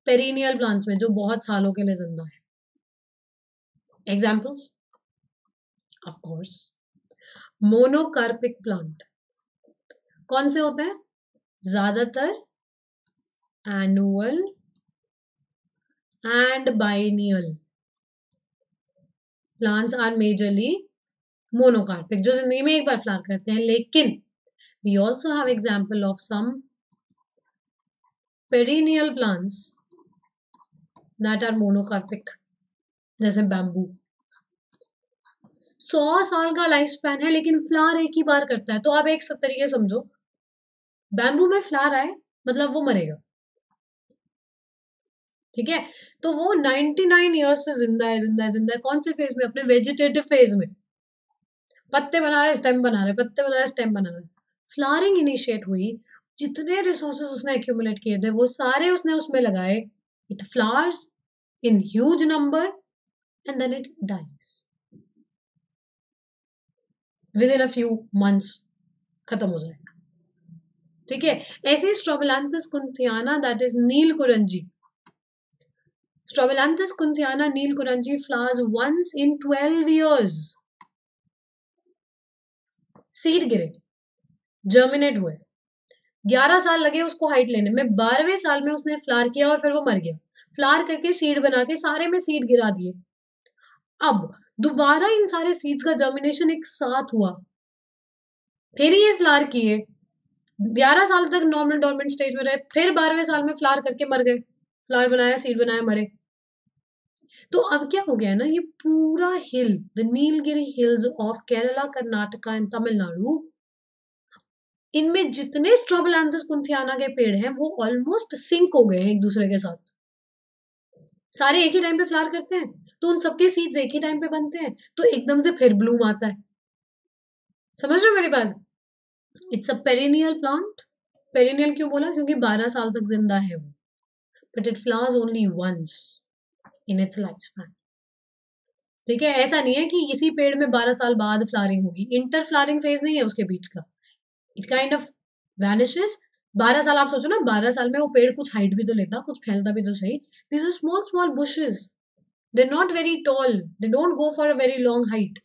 A: पेरिनियल प्लांट्स में, जो बहुत सालों के लिए जिंदा है. Examples of course monocarpic plant. कौन से होते हैं? ज्यादातर annual and biennial plants are majorly monocarpic, जो जिंदगी में एक बार फ्लावर करते हैं. लेकिन we also have example of some perennial plants that are monocarpic, जैसे बैम्बू. 100 साल का लाइफ स्पैन है लेकिन फ्लावर एक ही बार करता है. तो आप एक तरीके समझो, बैम्बू में फ्लावर आए मतलब वो मरेगा. ठीक है, तो वो 99 ईयर्स से जिंदा है, जिंदा है, जिंदा है. कौन से फेज में? अपने वेजिटेटिव फेज में. पत्ते बना रहे, स्टेम बना रहे, पत्ते बना रहे, स्टेम बना रहे. फ्लावरिंग इनिशिएट हुई, जितने रिसोर्सेस उसने एक्यूमुलेट किए थे वो सारे उसने उसमें लगाए. It flowers in huge number and then it dies within a few months, खत्म हो जाएगा. ठीक है, ऐसे strobilanthes kunthiana, that is Neelakurinji. Strobilanthes kunthiana Neelakurinji flowers once in 12 years. Seed गिरे, जर्मिनेट हुए, 11 साल लगे उसको हाइट लेने में, 12वें साल में उसने फ्लावर किया और फिर वो मर गया. फ्लावर करके सीड बना के सारे में सीड गिरा दिए. अब दोबारा इन सारे सीड्स का जर्मिनेशन एक साथ हुआ, फिर ये फ्लावर किए, 11 साल तक नॉर्मल डोरमेंट स्टेज में रहे, फिर 12वें साल में फ्लावर करके मर गए. फ्लावर बनाया, सीड बनाया, मरे. तो अब क्या हो गया है ना, ये पूरा hill, the Nilgiri hills of Kerala, Karnataka and Tamil Nadu, इनमें जितने स्ट्रोबिलैंथस कुंथियाना के पेड़ हैं वो ऑलमोस्ट सिंक हो गए हैं एक दूसरे के साथ. सारे एक ही टाइम पे फ्लावर करते हैं, तो उन सबके सीड्स एक ही टाइम पे बनते हैं, तो एकदम से फिर ब्लूम आता है. समझ रहे हो मेरी बात? It's a perennial plant. Perennial क्यों बोला? क्योंकि 12 साल तक जिंदा है वो, but it flowers only once in its life span. ठीक है, ऐसा नहीं है कि इसी पेड़ में 12 साल बाद फ्लावरिंग होगी. इंटर फ्लावरिंग फेज नहीं है उसके बीच का. It kind of vanishes. 12 साल आप सोचो ना, 12 साल में वो पेड़ कुछ हाइट भी तो लेता, कुछ फैलता भी तो सही. These are small small bushes, they are not very tall, they don't go for a very long height.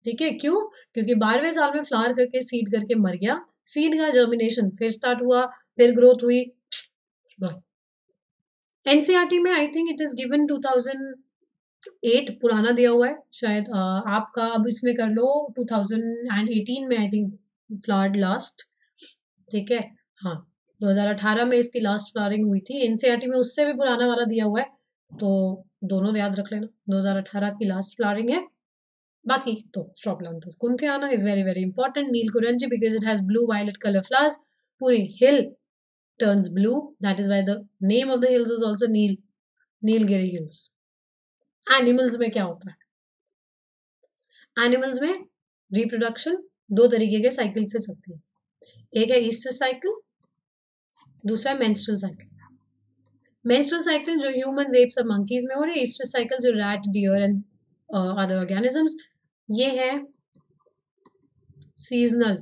A: ठीक है, क्यों? क्योंकि 12वें साल में फ्लावर करके सीड करके मर गया, सीड का जर्मिनेशन फिर स्टार्ट हुआ, फिर ग्रोथ हुई. एनसीईआरटी में I think it is given 2008, पुराना दिया हुआ है शायद. आपका अब इसमें कर लो 2018 में आई थिंक फ्लावर्ड लास्ट. ठीक है, हाँ, 2018 में इसकी लास्ट फ्लावरिंग हुई थी. एनसीईआरटी में उससे भी पुराना वाला दिया हुआ है, तो दोनों याद रख लेना, 2018 की लास्ट फ्लावरिंग है। बाकी तो Stroplanthus kunthiana is very very important. Neelkuranchi because it has blue violet color flowers. Puri hill turns blue. That is why the name of the hills is also Nilgiri Hills. Animals में क्या होता है? Animals में reproduction दो तरीके के cycle से चलती है. एक है estrous cycle, दूसरा है menstrual cycle. Menstrual cycle जो humans, apes और monkeys में हो रही है. Estrous cycle जो rat, deer and other organisms, ये है seasonal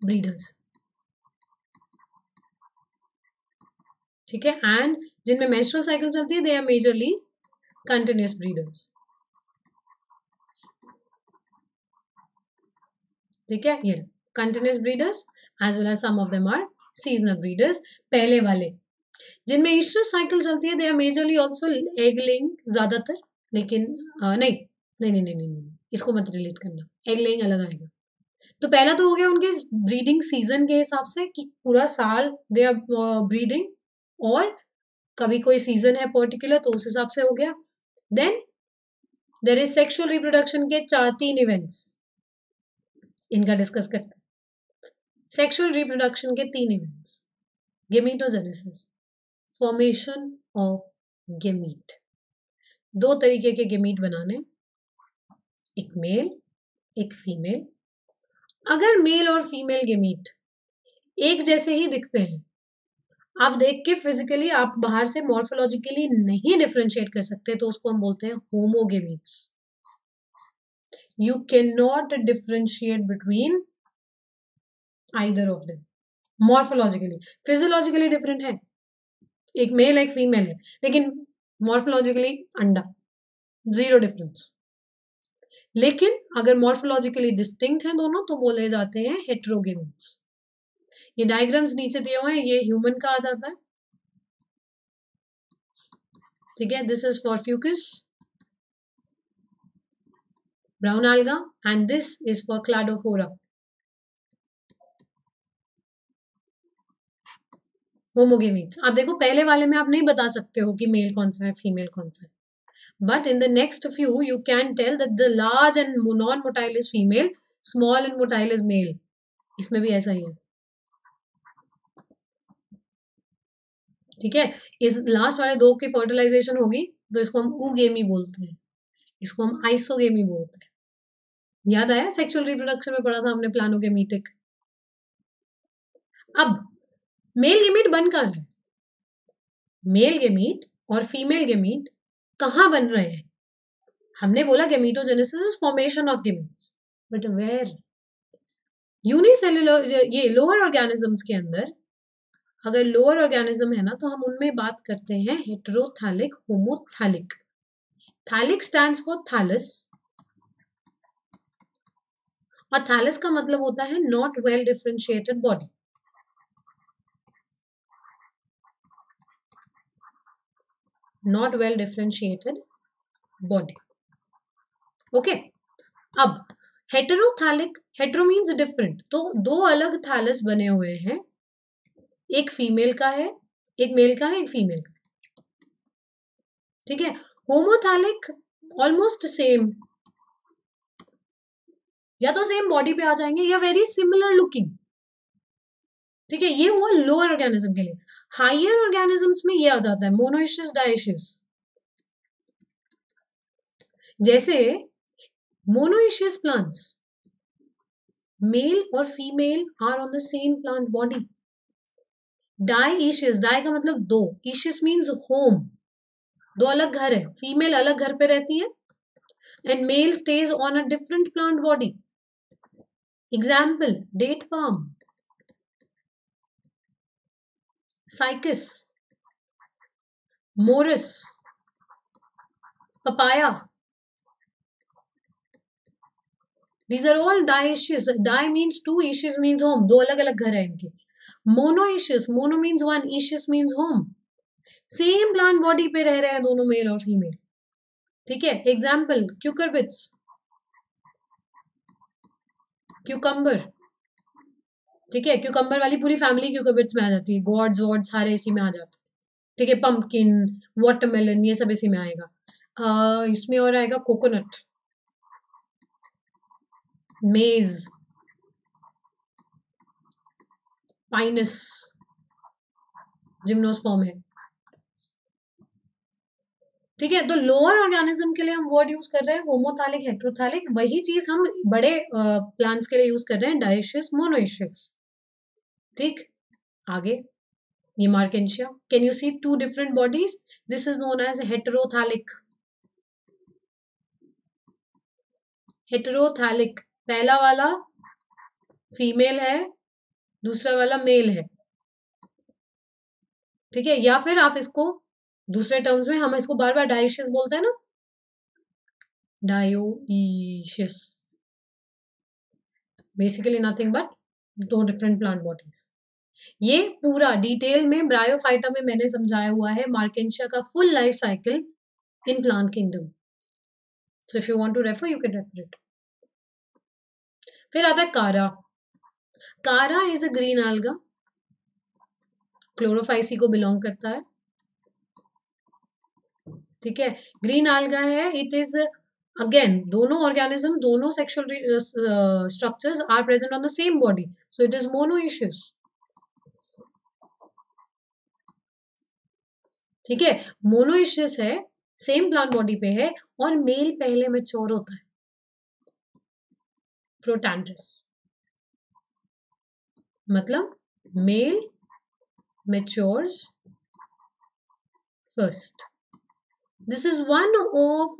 A: breeders. ठीक है. एंड जिनमें मेंस्ट्रुअल साइकिल चलती है they are majorly continuous breeders. ठीक है. ये continuous breeders as well as some of them are seasonal breeders. पहले वाले जिनमें ईस्ट्रस साइकिल चलती है they are majorly also egg laying ज्यादातर. लेकिन नहीं नहीं नहीं नहीं नहीं इसको मत रिलेट करना, एग लेइंग अलग आएगा. तो पहला तो हो गया उनके ब्रीडिंग सीजन के हिसाब से कि पूरा साल दे आर ब्रीडिंग, और कभी कोई सीजन है पर्टिकुलर तो उस हिसाब से हो गया. Then there is sexual reproduction के 3 इवेंट्स, इनका डिस्कस करते हैं. सेक्सुअल रिप्रोडक्शन के 3 events. Gametogenesis, formation of gamete. 2 तरीके के गेमीट बनाने, एक मेल एक फीमेल. अगर मेल और फीमेल गेमीट एक जैसे ही दिखते हैं, आप देख के फिजिकली आप बाहर से मॉर्फोलॉजिकली नहीं डिफरेंशिएट कर सकते, तो उसको हम बोलते हैं homogametes. You can not differentiate between either of them morphologically. Physiologically different है, एक मेल एक फीमेल है, लेकिन मॉर्फोलॉजिकली अंडा, जीरो डिफरेंस. लेकिन अगर मॉर्फोलॉजिकली डिस्टिंक्ट हैं दोनों तो बोले जाते हैं हेटेरोगेमीट्स. ये डायग्राम्स नीचे दिए हुए हैं, ये ह्यूमन का आ जाता है. ठीक है. This is for Fucus, brown alga, and this is for cladophora. होमोगेमीट्स. आप देखो पहले वाले में आप नहीं बता सकते हो कि मेल कौन सा है फीमेल कौन सा है, but in the next few you can tell that the large and non-motile is female, small and motile is male. इसमें भी ऐसा ही है. ठीक है. इस लास्ट वाले 2 की फर्टिलाइजेशन होगी तो इसको हम ऊगेमी बोलते हैं, इसको हम आइसोगेमी बोलते हैं. याद आया? सेक्सुअल रिप्रोडक्शन में पढ़ा था हमने प्लानोगेमीटिक. अब मेल गेमीट बन कहाँ रहा है? मेल गेमीट और फीमेल गेमीट कहाँ बन रहे हैं? हमने बोला gametogenesis is formation of gametes, but where? Unicellular, ये लोअर ऑर्गेनिजम्स के अंदर. अगर लोअर ऑर्गेनिज्म है ना तो हम उनमें बात करते हैं heterothallic, homothallic. Thallic stands for thallus, और थैलस का मतलब होता है not well differentiated body. Not well differentiated body. Okay. अब हेटेरोथैलिक, हेटेरो मीन्स डिफरेंट, तो 2 अलग थैलस बने हुए हैं, एक फीमेल का है, एक मेल का है, एक फीमेल का है. ठीक है. होमोथैलिक ऑलमोस्ट सेम, या तो सेम बॉडी पे आ जाएंगे या वेरी सिमिलर लुकिंग. ठीक है. ये हुआ लोअर ऑर्गेनिज्म के लिए. हायर ऑर्गेनिजम्स में ये आ जाता है मोनोइशियस, डाइशियस. जैसे मोनोइशियस प्लांट्स, मेल और female are on the same plant body. Dioecious, di का मतलब 2, इशियस मीन्स होम, 2 अलग घर है. फीमेल अलग घर पे रहती है and male stage on a different plant body. Example date palm, cycas, morus, papaya. These are all dioecious. Di means 2, eicious means home. 2 अलग अलग घर है इनके. Monoecious, mono means 1, eicious means home. Same plant body पे रह रहे हैं दोनों, मेल और फीमेल. ठीक है. एग्जाम्पल क्यूकरबिट्स, क्यूकम्बर, ठीक है, क्यूकम्बर वाली पूरी फैमिली क्यूकम्बर्स में आ जाती है, गॉड्स वॉड्स सारे इसी में आ जाते हैं। ठीक है, पंपकिन, वाटरमेलन, ये सब इसी में आएगा। इसमें और आएगा कोकोनट, मेज, पाइनस, जिम्नोस्पर्म है। ठीक है, तो लोअर ऑर्गेनिज्म के लिए हम वर्ड यूज कर रहे हैं होमोथैलिक, हेट्रोथैलिक। वही चीज हम बड़े प्लांट्स के लिए यूज कर रहे हैं डायोशियस, मोनोइशियस। ठीक, आगे ये marchantia, can you see two different bodies? This is known as heterothallic. Heterothallic, पहला वाला फीमेल है, दूसरा वाला मेल है। ठीक है, या फिर आप इसको दूसरे टर्म्स में, हम इसको बार बार डायोशियस बोलते हैं ना, डायोशियस, बेसिकली नथिंग बट दो डिफरेंट प्लांट बॉडीज। ये पूरा डिटेल में ब्रायोफाइटा में मैंने समझाया हुआ है मार्केंशिया का full life cycle in plant kingdom. So if you want to refer, you can refer it. फिर आता है Chara. Chara is a green alga, Chlorophyceae को बिलोंग करता है। ठीक है, ग्रीन alga है। इट इज अगेन, दोनों ऑर्गेनिज्म, दोनों sexual structures are present on the same body, so it is monoecious. ठीक है, मोनोइशियस है, सेम प्लांट बॉडी पे है, और मेल पहले मैच्योर होता है, प्रोटैंड्रस, मतलब male matures first. This is one of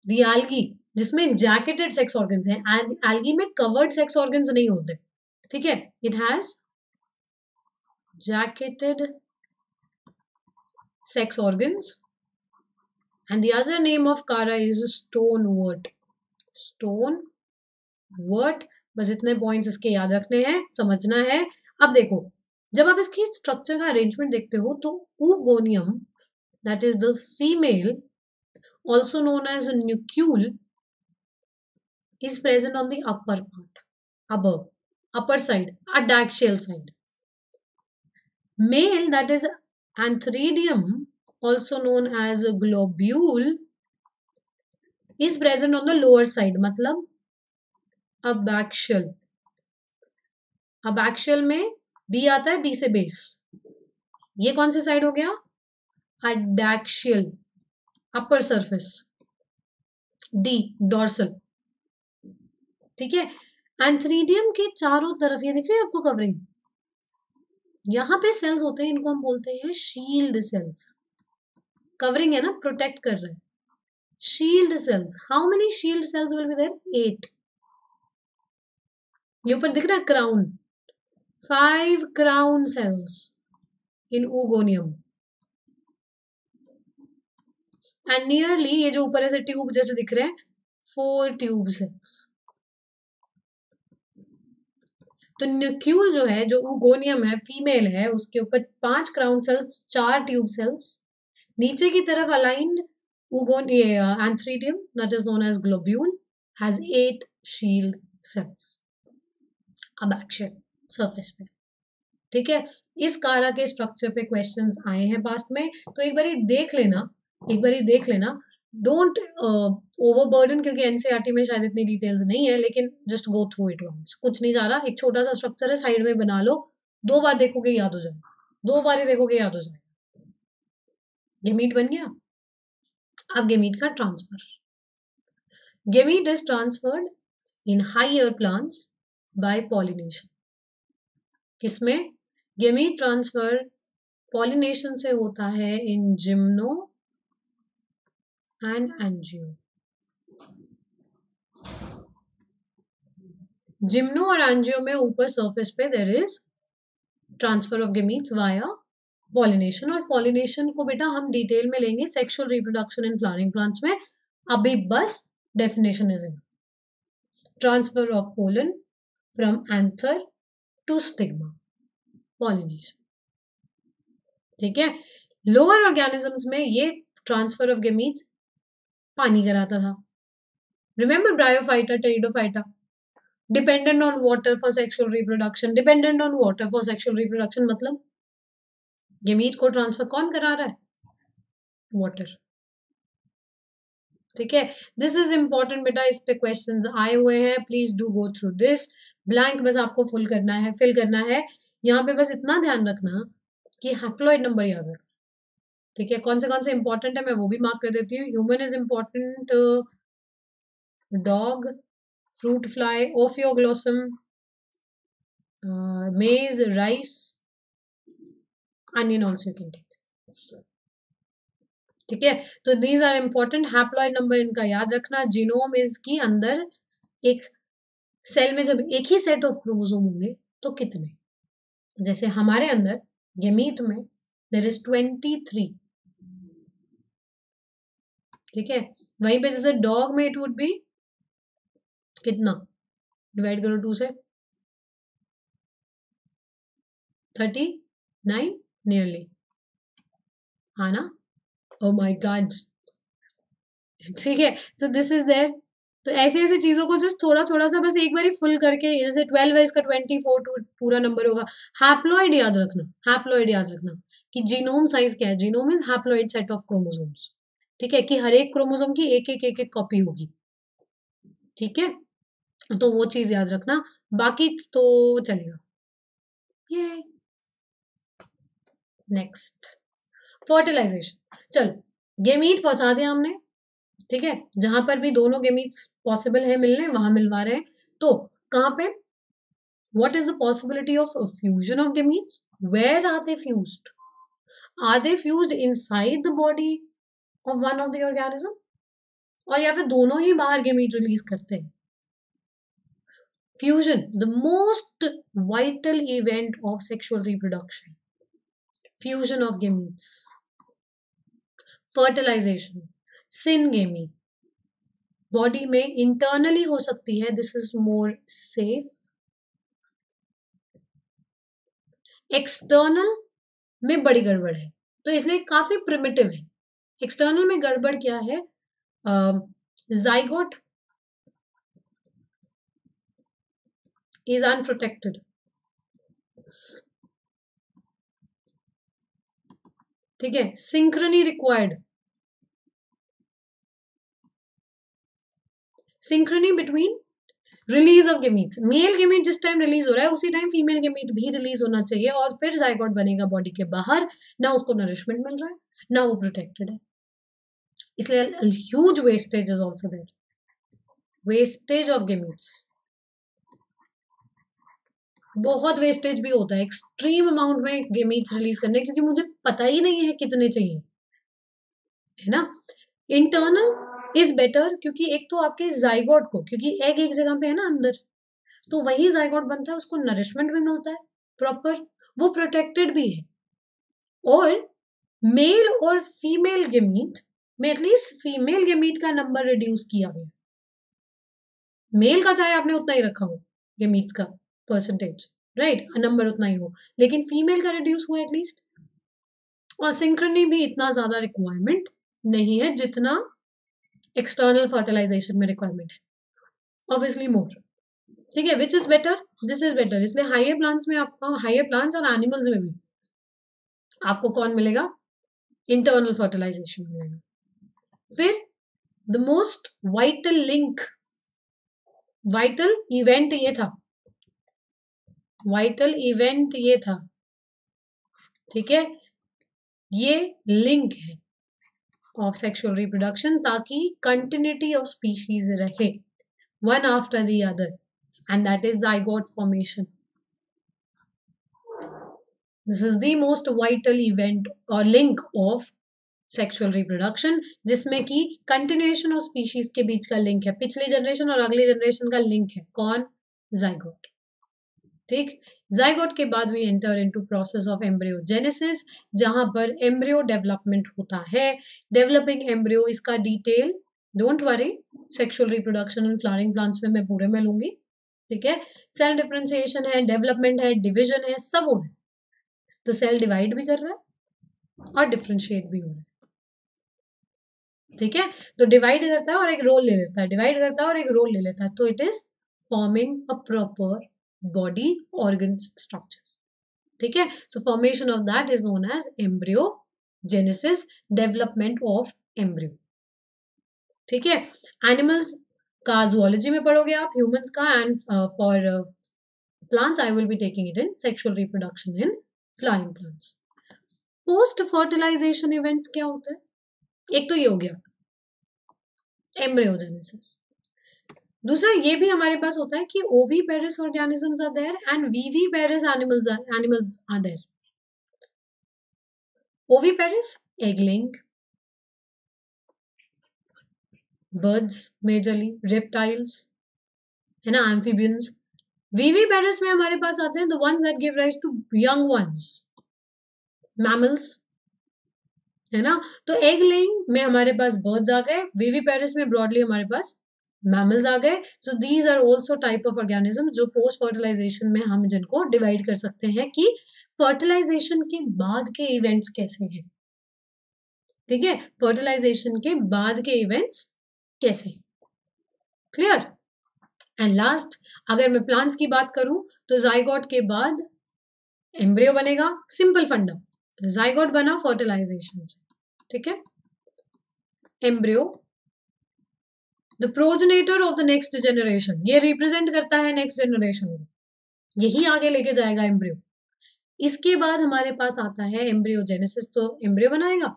A: the algae जिसमें जैकेटेड सेक्स ऑर्गन्स हैं। एल्गी में कवर्ड सेक्स ऑर्गन्स नहीं होते। ठीक है, it has jacketed sex organs, and the other name of Kara is stonewort. Stonewort, बस इतने पॉइंट्स इसके याद रखने हैं, समझना है। अब देखो, जब आप इसकी स्ट्रक्चर का अरेंजमेंट देखते हो तो oogoneum, that is the female, also known as a nucule, is present on the upper part, above, upper side, adaxial side. Male, that is antheridium, also known as a globule, is present on the lower side, मतलब अबैक्शियल। अबैक्शियल में B आता है, B से base. ये कौन सी side हो गया? Adaxial, upper surface. D, dorsal. ठीक है, एंथ्रीडियम के चारों तरफ ये दिख रही है आपको कवरिंग, यहां पे सेल्स होते हैं, इनको हम बोलते हैं शील्ड सेल्स। कवरिंग है ना, प्रोटेक्ट कर रहे हैं। Shield cells, how many shield cells will be there? 8। ये ऊपर दिख रहा है crown, 5 crown cells in oogoneum, and nearly ये जो ऊपर ऐसे ट्यूब जैसे दिख रहे हैं, 4 ट्यूब सेल्स। तो न्यूक्यूल जो है, जो oogoneum है, फीमेल है, उसके ऊपर 5 क्राउन सेल्स, 4 ट्यूब सेल्स, नीचे की तरफ aligned antheridium, that is known as globule, has 8 shield cells abaxial surface पे। ठीक है, इस कारा के स्ट्रक्चर पे क्वेश्चंस आए हैं पास्ट में, तो एक बारी देख लेना, एक बारी देख लेना। डोंट ओवरबर्डन, क्योंकि एनसीईआरटी में शायद इतनी डिटेल्स नहीं है, लेकिन just go through it once, कुछ नहीं जा रहा। एक छोटा सा स्ट्रक्चर है, साइड में बना लो, 2 बार देखोगे याद हो जाएगा, 2 बार ही देखोगे याद हो जाएगा। गेमीट बन गया। अब गेमीट का transfer. Gamete is transferred in higher plants by pollination. किसमें? गेमीट ट्रांसफर पॉलिनेशन से होता है in gymno and angio. Gymno और एंजियो में ऊपर सरफेस पे there is transfer of gametes via pollination, और पॉलिनेशन को बेटा हम डिटेल में लेंगे sexual reproduction in flowering plants में। अभी बस definition is in transfer of pollen from anther to stigma, pollination. ठीक है, लोअर ऑर्गेनिजम्स में ये ट्रांसफर ऑफ गेमीट्स पानी कराता था। Remember bryophyta, pteridophyta, dependent on water for sexual reproduction, dependent on water for sexual reproduction मतलब gamete को transfer कौन करा रहा है? वाटर। ठीक है, दिस इज इंपॉर्टेंट बेटा, इस पे क्वेश्चंस आए हुए हैं, please do go through this. Blank बस आपको फुल करना है, फिल करना है। यहाँ पे बस इतना ध्यान रखना कि हैप्लॉइड नंबर याद रखना। ठीक है, कौन से इंपॉर्टेंट है मैं वो भी मार्क कर देती हूँ। Human is important, dog, fruit fly, ophioglossum, maize, rice, onion also can take. ठीक है, तो these are important. Haploid number इनका याद रखना। जीनोम इज की अंदर एक सेल में जब एक ही सेट ऑफ क्रोमोसोम होंगे तो कितने, जैसे हमारे अंदर गेमीट में देयर इज 23। ठीक है, वहीं पे जैसे डॉग में इट वुड बी कितना, डिवाइड करो 2 से, 39 नियरली, हाँ ना? Oh my God. ठीक है, सो दिस इज देयर। तो ऐसे ऐसे चीजों को जस्ट थोड़ा थोड़ा सा बस एक बार फुल करके, जैसे 12 है इसका 24 पूरा नंबर होगा। हैप्लॉइड याद रखना, हैप्लॉइड याद रखना कि जीनोम साइज क्या है। Genome is haploid set of chromosomes. ठीक है, कि हर एक क्रोमोसोम की एक कॉपी होगी। ठीक है, तो वो चीज याद रखना, बाकी तो चलेगा। ये नेक्स्ट फर्टिलाइजेशन। चलो, गेमीट पहुंचा दिया हमने। ठीक है, जहां पर भी दोनों गेमीट्स पॉसिबल है मिलने वहां मिलवा रहे हैं। तो कहां पे, what is the possibility of a fusion of gametes? Where are they fused? Are they fused inside the body of one of the organism, और या फिर दोनों ही बाहर गेमीट रिलीज करते हैं? Fusion, the most vital event of sexual reproduction. Fusion of gametes. Fertilization, syngamy, body में internally हो सकती है, this is more safe. External में बड़ी गड़बड़ है, तो इसलिए काफी प्रिमिटिव है। एक्सटर्नल में गड़बड़ क्या है, जाइगोट इज अनप्रोटेक्टेड। ठीक है, Synchrony required, Synchrony between release of gametes. Male gamete जिस टाइम रिलीज हो रहा है उसी टाइम फीमेल गेमीट भी रिलीज होना चाहिए, और फिर जाइगोट बनेगा बॉडी के बाहर। ना उसको नरिशमेंट मिल रहा है, ना वो प्रोटेक्टेड है, इसलिए huge wastage is also there. Wastage of gametes, बहुत वेस्टेज भी होता है, एक्सट्रीम अमाउंट में गेमीट्स रिलीज करने, क्योंकि मुझे पता ही नहीं है कितने चाहिए, है ना? इंटरनल इज बेटर, क्योंकि एक तो आपके जाइगोट को, क्योंकि एग एक जगह पे है ना अंदर, तो वही जाइगोट बनता है, उसको नरिशमेंट भी मिलता है प्रॉपर, वो प्रोटेक्टेड भी है। और मेल और फीमेल गेमीट में एटलीस्ट फीमेल गेमीट का नंबर रिड्यूस किया गया, मेल का चाहे आपने उतना ही रखा हो गेमीट्स का परसेंटेज, राइट, नंबर उतना ही हो, लेकिन फीमेल का रिड्यूस हुआ एटलीस्ट। और सिंक्रोनी भी इतना ज्यादा रिक्वायरमेंट नहीं है जितना एक्सटर्नल फर्टिलाइजेशन में रिक्वायरमेंट है, ऑब्वियसली मोर। ठीक है, which is better, this is better. इसलिए हायर प्लांट्स में आपको, हायर प्लांट्स और एनिमल्स में भी आपको कौन मिलेगा, इंटरनल फर्टिलाइजेशन मिलेगा। फिर the most vital link, vital event ये था, वाइटल इवेंट ये था, ठीक है, ये लिंक है ऑफ सेक्सुअल रिप्रोडक्शन, ताकि कंटिन्यूटी ऑफ स्पीशीज रहे one after the other, and that is zygote formation. This is the most vital event और लिंक ऑफ सेक्सुअल रिप्रोडक्शन, जिसमें कि कंटिन्यूएशन ऑफ स्पीशीज के बीच का लिंक है, पिछली जनरेशन और अगली जनरेशन का लिंक है कौन, जाइगोट। ठीक, जाइगोट के बाद we enter into process of embryogenesis, जहां पर एम्ब्रियो डेवलपमेंट होता है। डेवलपिंग एम्ब्रियो, इसका detail don't worry, sexual reproduction and flowering plants में मैं पूरे में लूंगी। ठीक है, सेल डिफरेंशिएशन है, डेवलपमेंट है, डिविजन है, सब हो रहा है। तो सेल डिवाइड भी कर रहा है और डिफरेंशिएट भी हो रहा है। ठीक है, तो डिवाइड करता है और एक रोल ले लेता है, डिवाइड करता है और एक रोल ले लेता है, तो it is forming a proper body organ structures. ठीक है, so formation of that is known as embryogenesis, development of embryo. ठीक है, एनिमल्स का zoology में पढ़ोगे आप, ह्यूमंस का, and for plants I will be taking it in sexual reproduction in flowering plants. Post fertilization events क्या होता है? एक तो ये हो गया एम्ब्रियोजेनेसिस. दूसरा ये भी हमारे पास होता है कि oviparous organisms are there and viviparous animals are there. Oviparous egg laying, birds majorly, reptiles है ना, एम्फीबियंस. वीवीपेरस में हमारे पास आते हैं the ones that give rise to young ones, mammals है ना. तो एग लेइंग में हमारे पास बर्ड्स आ गए, वीवीपेरस में ब्रॉडली हमारे पास मैमल्स आ गए. So these are also type of organism जो पोस्ट फर्टिलाइजेशन में हम जिनको डिवाइड कर सकते हैं कि फर्टिलाइजेशन के बाद के इवेंट्स कैसे हैं. ठीक है, फर्टिलाइजेशन के बाद के इवेंट्स कैसे, क्लियर. एंड लास्ट, अगर मैं प्लांट्स की बात करूं तो जाइगोट के बाद एम्ब्रियो बनेगा. सिंपल फंडा, जाइगोट बना फर्टिलाइजेशन से. ठीक है, embryo the progenitor of the next generation, ये रिप्रेजेंट करता है नेक्स्ट जनरेशन को, यही आगे लेके जाएगा एम्ब्रियो. इसके बाद हमारे पास आता है एम्ब्रियोजेनेसिस, तो एम्ब्रियो बनाएगा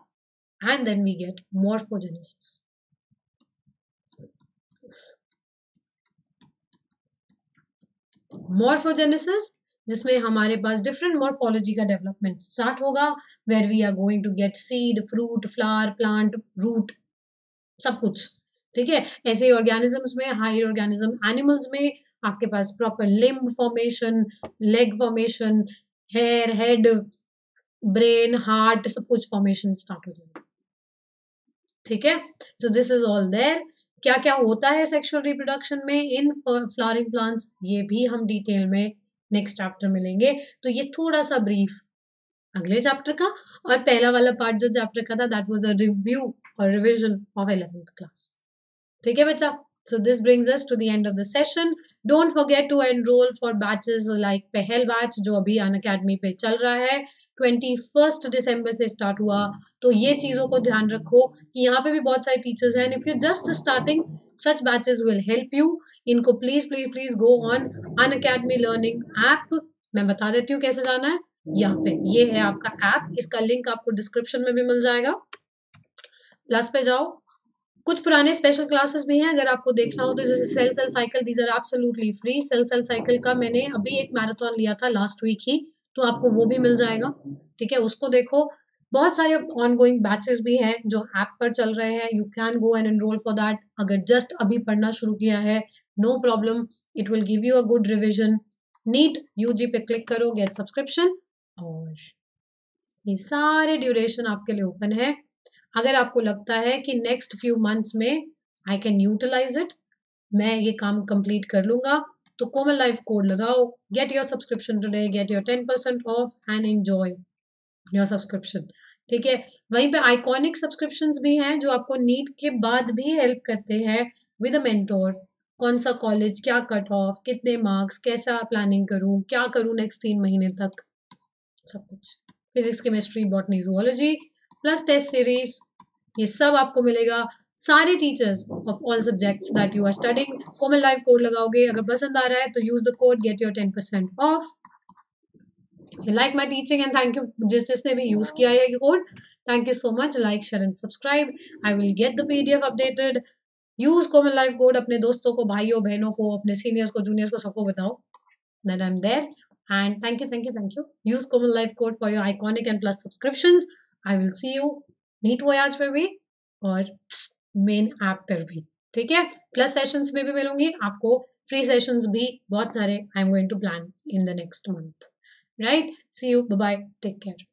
A: and then we get morphogenesis. Morphogenesis जिसमें हमारे पास डिफरेंट मॉर्फोलॉजी का डेवलपमेंट स्टार्ट होगा, where we are going to get seed, fruit, flower, plant, root, सब कुछ. ठीक है, ऐसे ऑर्गेनिजम्स में, हायर ऑर्गेनिज्म एनिमल्स में आपके पास proper limb formation, leg formation, hair, head, brain, heart, सब कुछ फॉर्मेशन स्टार्ट हो जाएगा. ठीक है, so this is all there. क्या क्या होता है सेक्सुअल रिप्रोडक्शन में इन फ्लावरिंग प्लांट्स, ये भी हम डिटेल में नेक्स्ट चैप्टर में लेंगे. तो ये थोड़ा सा ब्रीफ अगले चैप्टर का, और पहला वाला पार्ट जो चैप्टर का था दैट वाज अ रिव्यू और रिवीजन ऑफ 11th क्लास. ठीक है बच्चा, so this brings us to the end of the session. Don't forget to enroll for batches like पहल बैच जो अभी अनअकैडमी पे चल रहा है, 21 दिसंबर से स्टार्ट हुआ. तो ये चीजों को ध्यान रखो कि यहाँ पे भी बहुत सारे टीचर्स हैं. If you just starting, such batches will help you. इनको please please please go on Unacademy learning app. मैं बता देती हूँ कैसे जाना है. यहाँ पे ये है आपका ऐप, इसका लिंक आपको डिस्क्रिप्शन में भी मिल जाएगा. प्लस पे जाओ, कुछ पुराने स्पेशल क्लासेस भी हैं अगर आपको देखना हो तो, जैसे cell cycle, these are absolutely free. Cell cycle का मैंने अभी एक मैराथन लिया था लास्ट वीक ही, तो आपको वो भी मिल जाएगा. ठीक है, उसको देखो. बहुत सारे ऑनगोइंग बैचेस भी हैं जो ऐप पर चल रहे हैं. You can go and enrol for that. अगर जस्ट अभी पढ़ना शुरू किया है, no problem, it will give you a good revision. NEET UG पे क्लिक करो, गेट सब्सक्रिप्शन, और ये सारे ड्यूरेशन आपके लिए ओपन है. अगर आपको लगता है कि नेक्स्ट फ्यू मंथ्स में आई कैन यूटिलाइज इट, मैं ये काम कंप्लीट कर लूंगा, तो कोमल लाइफ कोड लगाओ, get your subscription today, gate your 10% of and enjoy your subscription. ठीक है, वहीं पे आइकॉनिक सब्सक्रिप्शंस भी हैं जो आपको नीट के बाद भी हेल्प करते हैं विद अ मेंटोर. कौन सा कॉलेज, क्या कट ऑफ, कितने मार्क्स, कैसा प्लानिंग करूं, क्या करूं नेक्स्ट 3 महीने तक, सब कुछ. Physics, chemistry, botany, zoology plus test series, ये सब आपको मिलेगा. सारे teachers of all subjects that you are studying, Komal life code लगाओगे. अगर पसंद आ रहा है तो use the code, get your 10% off. If you like my teaching, and thank you जिसने भी यूज किया है ये code, thank you so much. Like, share and subscribe. I will get the PDF updated. Use Komal life code, अपने दोस्तों को, भाइयों बहनों को, अपने सीनियर्स को, जूनियर्स को, सबको बताओ that I'm there. And thank you. Use Komal Life code for your iconic and plus subscriptions. I will see you NEET voyage पे भी और मेन ऐप पर भी. ठीक है, प्लस सेशंस में भी मिलूंगी आपको. फ्री सेशंस भी बहुत सारे I am going to plan in the next month. Right, see you, bye bye, take care.